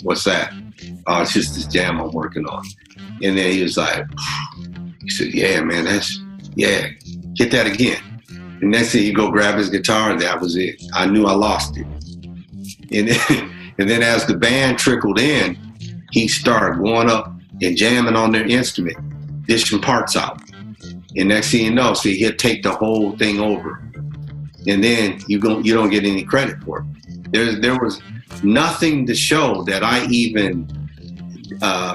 [SPEAKER 10] what's that? Oh, it's just this jam I'm working on. And then he was like, he said, yeah, man, hit that again. And next thing, he'd go grab his guitar, and that was it. I knew I lost it. And then as the band trickled in, he started going up and jamming on their instrument, dishing parts out. And next thing you know, see, he'll take the whole thing over. And then you don't get any credit for it. There was nothing to show that I even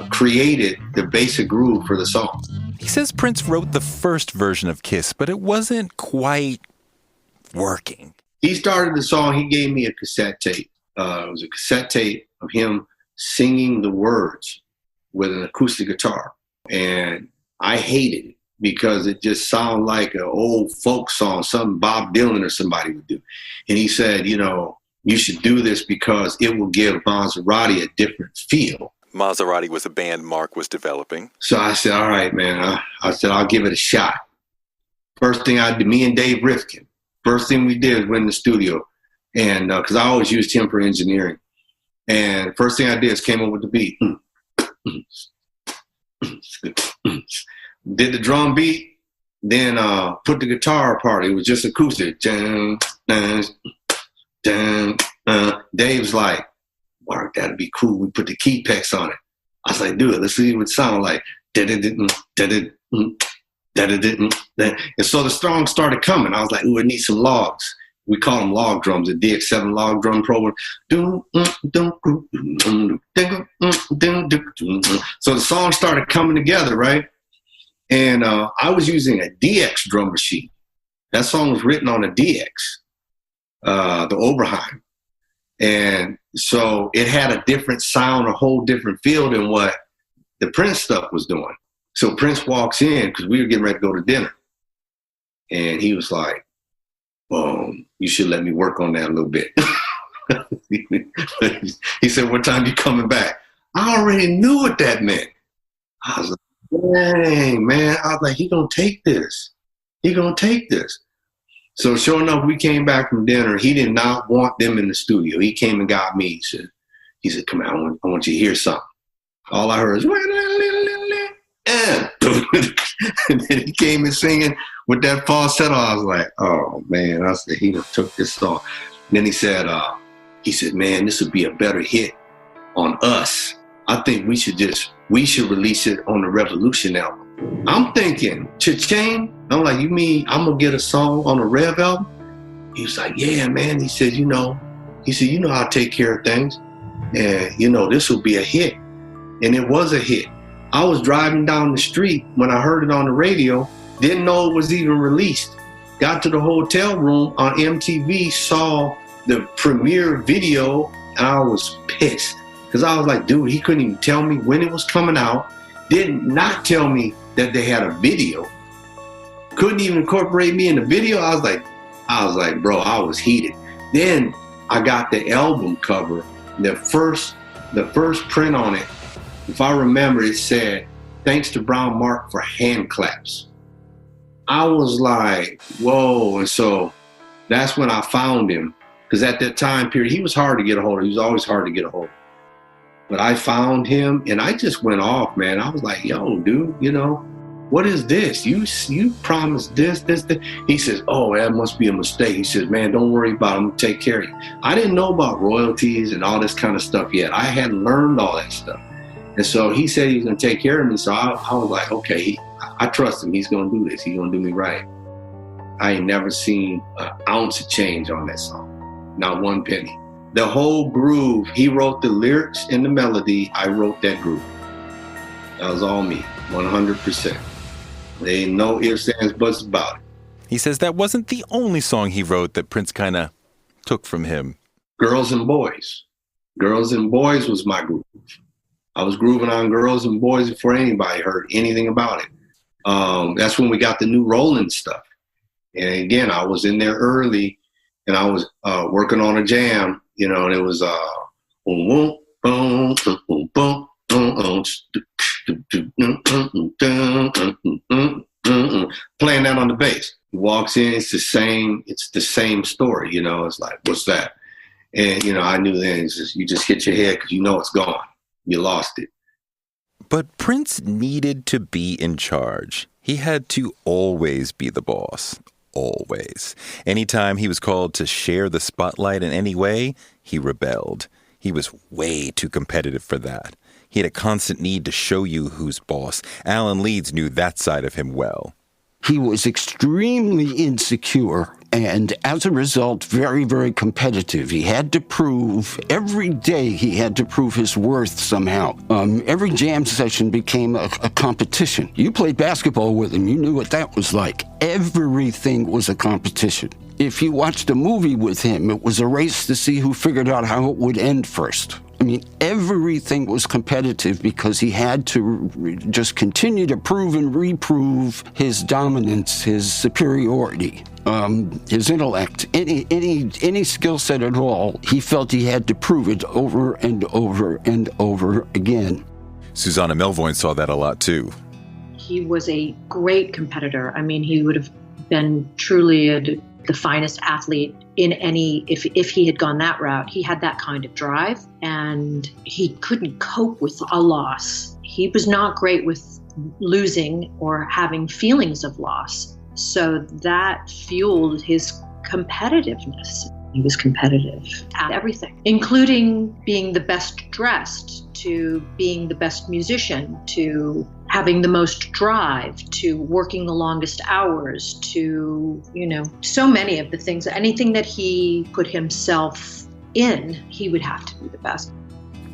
[SPEAKER 10] created the basic groove for the song.
[SPEAKER 2] He says Prince wrote the first version of Kiss, but it wasn't quite working.
[SPEAKER 10] He started the song, he gave me a cassette tape. It was a cassette tape of him singing the words with an acoustic guitar. And I hated it because it just sounded like an old folk song, something Bob Dylan or somebody would do. And he said, you should do this because it will give Maserati a different feel.
[SPEAKER 2] Maserati was a band Mark was developing.
[SPEAKER 10] So I said, all right, man. I said, I'll give it a shot. First thing I did, me and Dave Rifkin, first thing we did was went in the studio. And because I always used him for engineering. And first thing I did is came up with the beat. Did the drum beat, then put the guitar apart. It was just acoustic. Dave's like, Mark, that'd be cool. We put the key picks on it. I was like, dude, let's see what it sounded like. And so the songs started coming. I was like, ooh, it needs some logs. We call them log drums, the DX7 log drum program. So the song started coming together, right? And I was using a DX drum machine. That song was written on a DX, the Oberheim. And so it had a different sound, a whole different feel than what the Prince stuff was doing. So Prince walks in, because we were getting ready to go to dinner. And he was like, you should let me work on that a little bit. He said, what time you coming back? I already knew what that meant. I was like, dang, man. I was like, he gonna take this. He gonna take this. So sure enough, we came back from dinner. He did not want them in the studio. He came and got me. He said, He said, come on, I want you to hear something. All I heard is, and then he came in singing with that falsetto. I was like, oh man, I said, he took this song. And then he said, man, this would be a better hit on us. I think we should release it on the Revolution album. I'm thinking, cha-ching. I'm like, you mean I'm gonna get a song on a Rev album? He was like, yeah, man. He said, you know how I take care of things. And, this will be a hit. And it was a hit. I was driving down the street when I heard it on the radio, didn't know it was even released. Got to the hotel room on MTV, saw the premiere video, and I was pissed. Because I was like, dude, he couldn't even tell me when it was coming out. Did not tell me that they had a video. Couldn't even incorporate me in the video. I was like, bro, I was heated. Then I got the album cover. The first print on it, if I remember, it said, thanks to Brown Mark for hand claps. I was like, whoa. And so that's when I found him. Because at that time period, he was hard to get a hold of. He was always hard to get a hold of. But I found him and I just went off, man. I was like, yo, dude, what is this? You promised this. He says, oh, that must be a mistake. He says, man, don't worry about it. I'm going to take care of you. I didn't know about royalties and all this kind of stuff yet. I hadn't learned all that stuff. And so he said he was going to take care of me. So I was like, okay, I trust him. He's going to do this. He's going to do me right. I ain't never seen an ounce of change on that song. Not one penny. The whole groove, he wrote the lyrics and the melody. I wrote that groove. That was all me, 100%. There ain't no ifs, ands, buts about it.
[SPEAKER 2] He says that wasn't the only song he wrote that Prince kind of took from him.
[SPEAKER 10] Girls and Boys. Girls and Boys was my groove. I was grooving on Girls and Boys before anybody heard anything about it. That's when we got the new Rollin' stuff. And again, I was in there early and I was working on a jam, and it was playing that on the bass. He walks in, it's the same story, it's like, what's that? And, I knew then you just hit your head because it's gone. You lost it.
[SPEAKER 2] But Prince needed to be in charge. He had to always be the boss. Always. Anytime he was called to share the spotlight in any way, he rebelled. He was way too competitive for that. He had a constant need to show you who's boss. Alan Leeds knew that side of him well.
[SPEAKER 4] He was extremely insecure and, as a result, very, very competitive. He had to prove, every day he had to prove his worth somehow. Every jam session became a competition. You played basketball with him, you knew what that was like. Everything was a competition. If you watched a movie with him, it was a race to see who figured out how it would end first. I mean, everything was competitive because he had to just continue to prove and reprove his dominance, his superiority, his intellect, any skill set at all. He felt he had to prove it over and over and over again.
[SPEAKER 2] Susanna Melvoin saw that a lot too.
[SPEAKER 18] He was a great competitor. I mean, he would have been truly the finest athlete in any, if he had gone that route. He had that kind of drive and he couldn't cope with a loss. He was not great with losing or having feelings of loss. So that fueled his competitiveness. He was competitive at everything, including being the best dressed, to being the best musician, to having the most drive, to working the longest hours, to, so many of the things. Anything that he put himself in, he would have to be the best.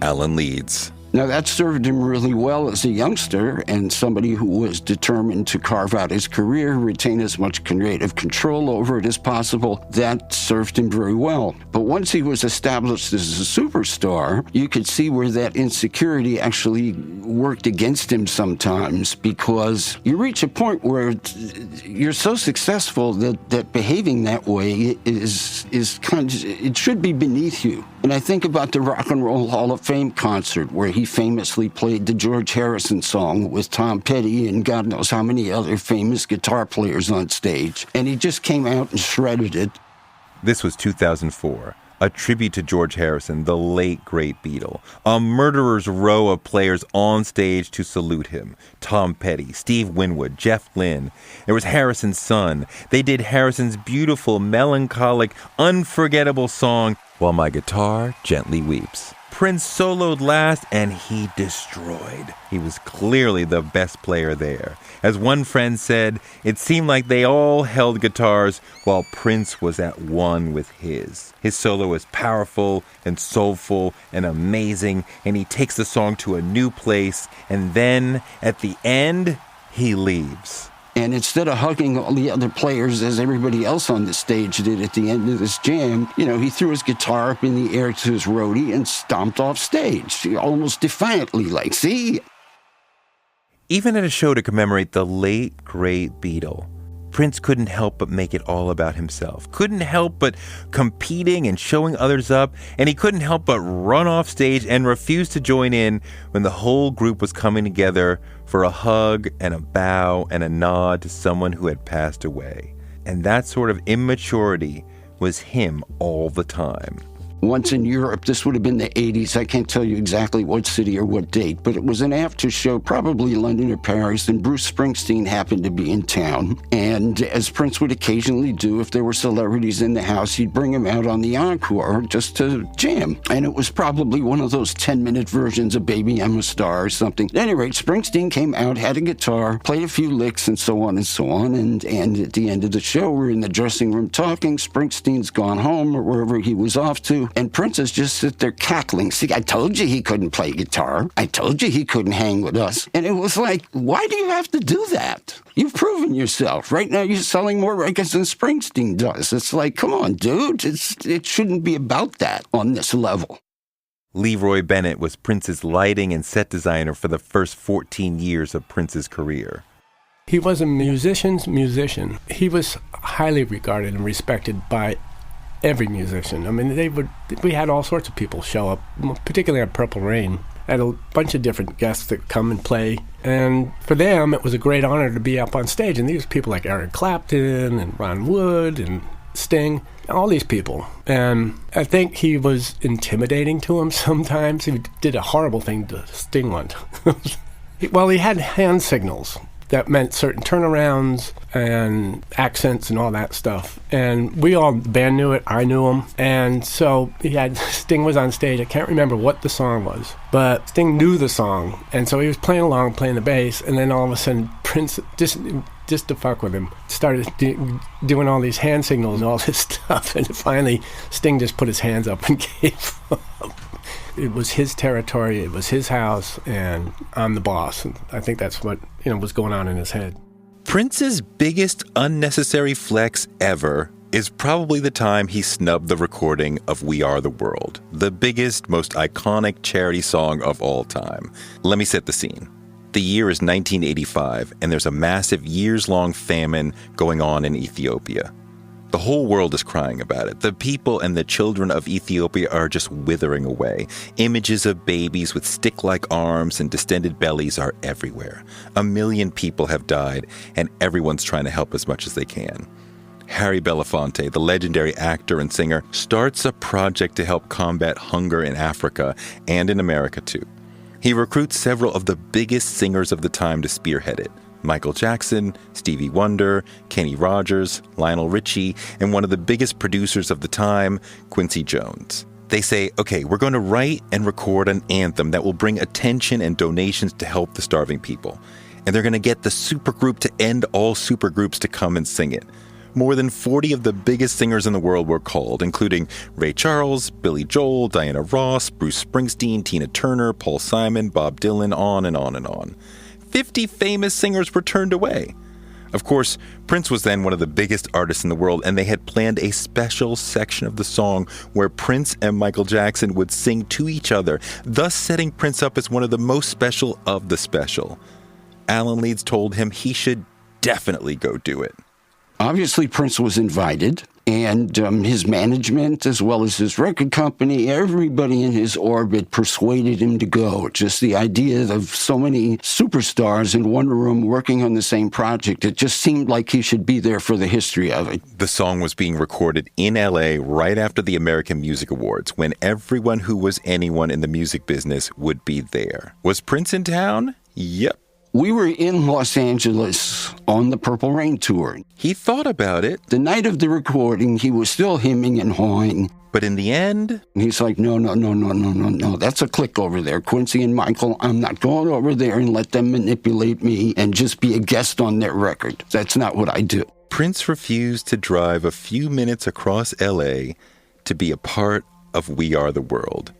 [SPEAKER 2] Alan Leeds.
[SPEAKER 4] Now, that served him really well as a youngster and somebody who was determined to carve out his career, retain as much creative control over it as possible. That served him very well. But once he was established as a superstar, you could see where that insecurity actually worked against him sometimes, because you reach a point where you're so successful that behaving that way is kind of, it should be beneath you. And I think about the Rock and Roll Hall of Fame concert where he famously played the George Harrison song with Tom Petty and God knows how many other famous guitar players on stage. And he just came out and shredded it.
[SPEAKER 2] This was 2004. a tribute to George Harrison, the late, great Beatle. A murderer's row of players on stage to salute him. Tom Petty, Steve Winwood, Jeff Lynne. There was Harrison's son. They did Harrison's beautiful, melancholic, unforgettable song, While My Guitar Gently Weeps. Prince soloed last, and he destroyed. He was clearly the best player there. As one friend said, it seemed like they all held guitars while Prince was at one with his. His solo is powerful and soulful and amazing, and he takes the song to a new place, and then, at the end, he leaves.
[SPEAKER 4] And instead of hugging all the other players as everybody else on the stage did at the end of this jam, he threw his guitar up in the air to his roadie and stomped off stage, almost defiantly, like, see?
[SPEAKER 2] Even at a show to commemorate the late, great Beatle, Prince couldn't help but make it all about himself. Couldn't help but competing and showing others up, and he couldn't help but run off stage and refuse to join in when the whole group was coming together for a hug and a bow and a nod to someone who had passed away. And that sort of immaturity was him all the time.
[SPEAKER 4] Once in Europe, this would have been the 80s. I can't tell you exactly what city or what date, but it was an after show, probably London or Paris, and Bruce Springsteen happened to be in town. And as Prince would occasionally do, if there were celebrities in the house, he'd bring them out on the encore just to jam. And it was probably one of those 10-minute versions of Baby I'm a Star or something. At any rate, Springsteen came out, had a guitar, played a few licks, and so on and so on. And at the end of the show, we're in the dressing room talking. Springsteen's gone home or wherever he was off to. And Prince is just sit there cackling. See, I told you he couldn't play guitar. I told you he couldn't hang with us. And it was like, why do you have to do that? You've proven yourself. Right now you're selling more records than Springsteen does. It's like, come on, dude. It shouldn't be about that on this level.
[SPEAKER 2] Leroy Bennett was Prince's lighting and set designer for the first 14 years of Prince's career.
[SPEAKER 6] He was a musician's musician. He was highly regarded and respected by every musician. I mean, we had all sorts of people show up, particularly on Purple Rain. I had a bunch of different guests that come and play. And for them, it was a great honor to be up on stage. And these people like Eric Clapton and Ron Wood and Sting, all these people. And I think he was intimidating to them sometimes. He did a horrible thing to Sting once. Well, he had hand signals that meant certain turnarounds and accents and all that stuff. And we all, the band knew it, I knew him. And so Sting was on stage. I can't remember what the song was, but Sting knew the song. And so he was playing along, playing the bass, and then all of a sudden Prince, just to fuck with him, started doing all these hand signals and all this stuff. And finally Sting just put his hands up and gave up. It was his territory, it was his house, and I'm the boss. And I think that's what was going on in his head.
[SPEAKER 2] Prince's biggest unnecessary flex ever is probably the time he snubbed the recording of We Are the World, the biggest, most iconic charity song of all time. Let me set the scene. The year is 1985, and there's a massive years-long famine going on in Ethiopia. The whole world is crying about it. The people and the children of Ethiopia are just withering away. Images of babies with stick-like arms and distended bellies are everywhere. 1 million people have died, and everyone's trying to help as much as they can. Harry Belafonte, the legendary actor and singer, starts a project to help combat hunger in Africa and in America too. He recruits several of the biggest singers of the time to spearhead it. Michael Jackson, Stevie Wonder, Kenny Rogers, Lionel Richie, and one of the biggest producers of the time, Quincy Jones. They say, okay, we're going to write and record an anthem that will bring attention and donations to help the starving people. And they're going to get the supergroup to end all supergroups to come and sing it. More than 40 of the biggest singers in the world were called, including Ray Charles, Billy Joel, Diana Ross, Bruce Springsteen, Tina Turner, Paul Simon, Bob Dylan, on and on and on. 50 famous singers were turned away. Of course, Prince was then one of the biggest artists in the world, and they had planned a special section of the song where Prince and Michael Jackson would sing to each other, thus setting Prince up as one of the most special of the special. Alan Leeds told him he should definitely go do it.
[SPEAKER 4] Obviously, Prince was invited, And his management, as well as his record company, everybody in his orbit persuaded him to go. Just the idea of so many superstars in one room working on the same project, it just seemed like he should be there for the history of it.
[SPEAKER 2] The song was being recorded in L.A. right after the American Music Awards, when everyone who was anyone in the music business would be there. Was Prince in town? Yep.
[SPEAKER 4] We were in Los Angeles on the Purple Rain tour.
[SPEAKER 2] He thought about it.
[SPEAKER 4] The night of the recording, he was still hemming and hawing.
[SPEAKER 2] But in the end...
[SPEAKER 4] He's like, no, that's a clique over there. Quincy and Michael, I'm not going over there and let them manipulate me and just be a guest on their record. That's not what I do.
[SPEAKER 2] Prince refused to drive a few minutes across L.A. to be a part of We Are the World,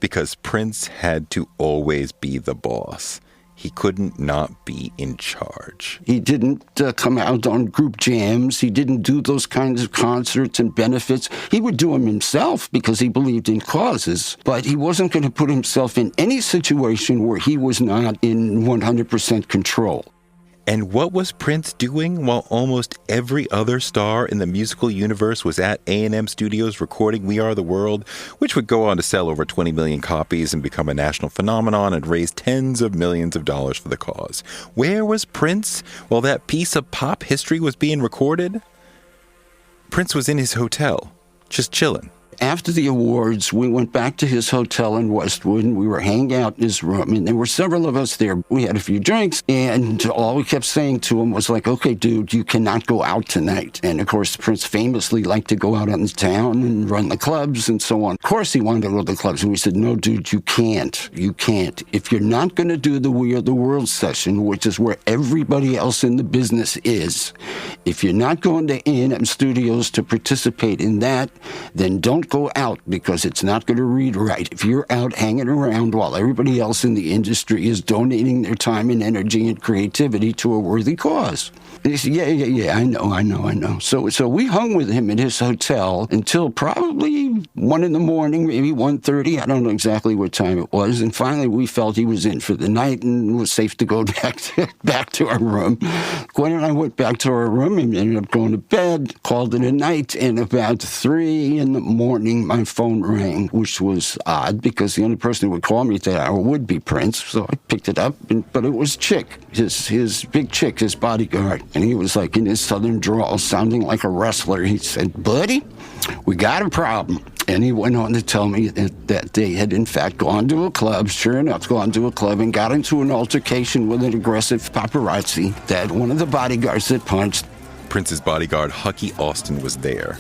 [SPEAKER 2] because Prince had to always be the boss. He couldn't not be in charge.
[SPEAKER 4] He didn't come out on group jams. He didn't do those kinds of concerts and benefits. He would do them himself because he believed in causes, but he wasn't going to put himself in any situation where he was not in 100% control.
[SPEAKER 2] And what was Prince doing while almost every other star in the musical universe was at A&M Studios recording We Are the World, which would go on to sell over 20 million copies and become a national phenomenon and raise tens of millions of dollars for the cause? Where was Prince while that piece of pop history was being recorded? Prince was in his hotel, just chilling.
[SPEAKER 4] After the awards, we went back to his hotel in Westwood, and we were hanging out in his room, and there were several of us there. We had a few drinks, and all we kept saying to him was like, okay, dude, you cannot go out tonight. And, of course, Prince famously liked to go out in town and run the clubs and so on. Of course he wanted to go to the clubs, and we said, no, dude, you can't. You can't. If you're not going to do the We Are the World session, which is where everybody else in the business is, if you're not going to A&M Studios to participate in that, then don't go out, because it's not going to read right. If you're out hanging around while everybody else in the industry is donating their time and energy and creativity to a worthy cause. And he said, yeah, I know. So we hung with him at his hotel until probably 1 in the morning, maybe 1:30. I don't know exactly what time it was. And finally we felt he was in for the night and it was safe to go back to our room. Gwen and I went back to our room and ended up going to bed, called it a night, and about 3 in the morning my phone rang, which was odd because the only person who would call me at that hour would be Prince. So I picked it up, but it was Chick, his big Chick, his bodyguard. And he was like in his southern drawl, sounding like a wrestler. He said, buddy, we got a problem. And he went on to tell me that they had, in fact, gone to a club, sure enough, gone to a club and got into an altercation with an aggressive paparazzi that one of the bodyguards had punched.
[SPEAKER 2] Prince's bodyguard, Hucky Austin, was there.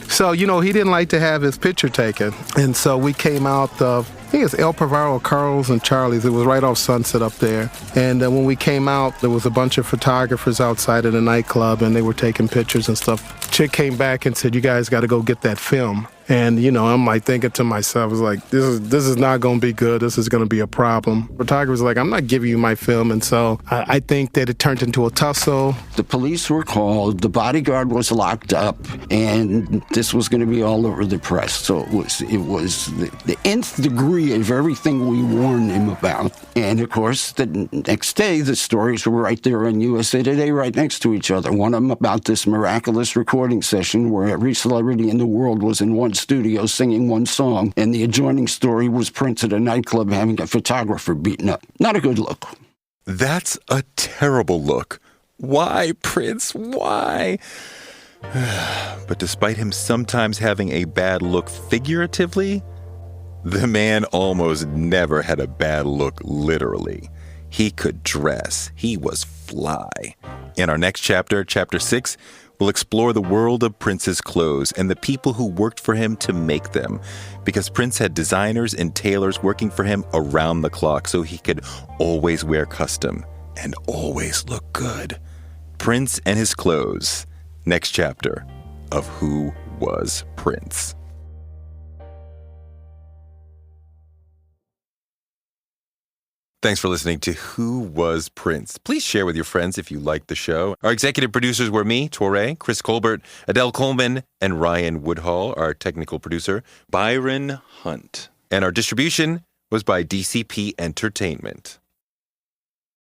[SPEAKER 12] So, he didn't like to have his picture taken. And so we came out of, I think it's El Pavaro, Carl's, and Charlie's. It was right off Sunset up there. And when we came out, there was a bunch of photographers outside of the nightclub, and they were taking pictures and stuff. Chick came back and said, you guys got to go get that film. And, I'm like thinking to myself, I was like, this is not going to be good. This is going to be a problem. Photographer's like, I'm not giving you my film. And so I think that it turned into a tussle.
[SPEAKER 4] The police were called. The bodyguard was locked up. And this was going to be all over the press. So it was the nth degree of everything we warned him about. And, of course, the next day, the stories were right there on USA Today right next to each other. One of them about this miraculous recording session where every celebrity in the world was in one studio singing one song, and the adjoining story was Prince at a nightclub having a photographer beaten up. Not a good look.
[SPEAKER 2] That's a terrible look. Why, Prince? Why? But despite him sometimes having a bad look figuratively, the man almost never had a bad look literally. He could dress. He was fly. In our next chapter, Chapter 6, we'll explore the world of Prince's clothes and the people who worked for him to make them, because Prince had designers and tailors working for him around the clock so he could always wear custom and always look good. Prince and his clothes. Next chapter of Who Was Prince? Thanks for listening to Who Was Prince. Please share with your friends if you liked the show. Our executive producers were me, Toure, Chris Colbert, Adell Coleman, and Ryan Woodhall. Our technical producer, Byron Hunt. And our distribution was by DCP Entertainment.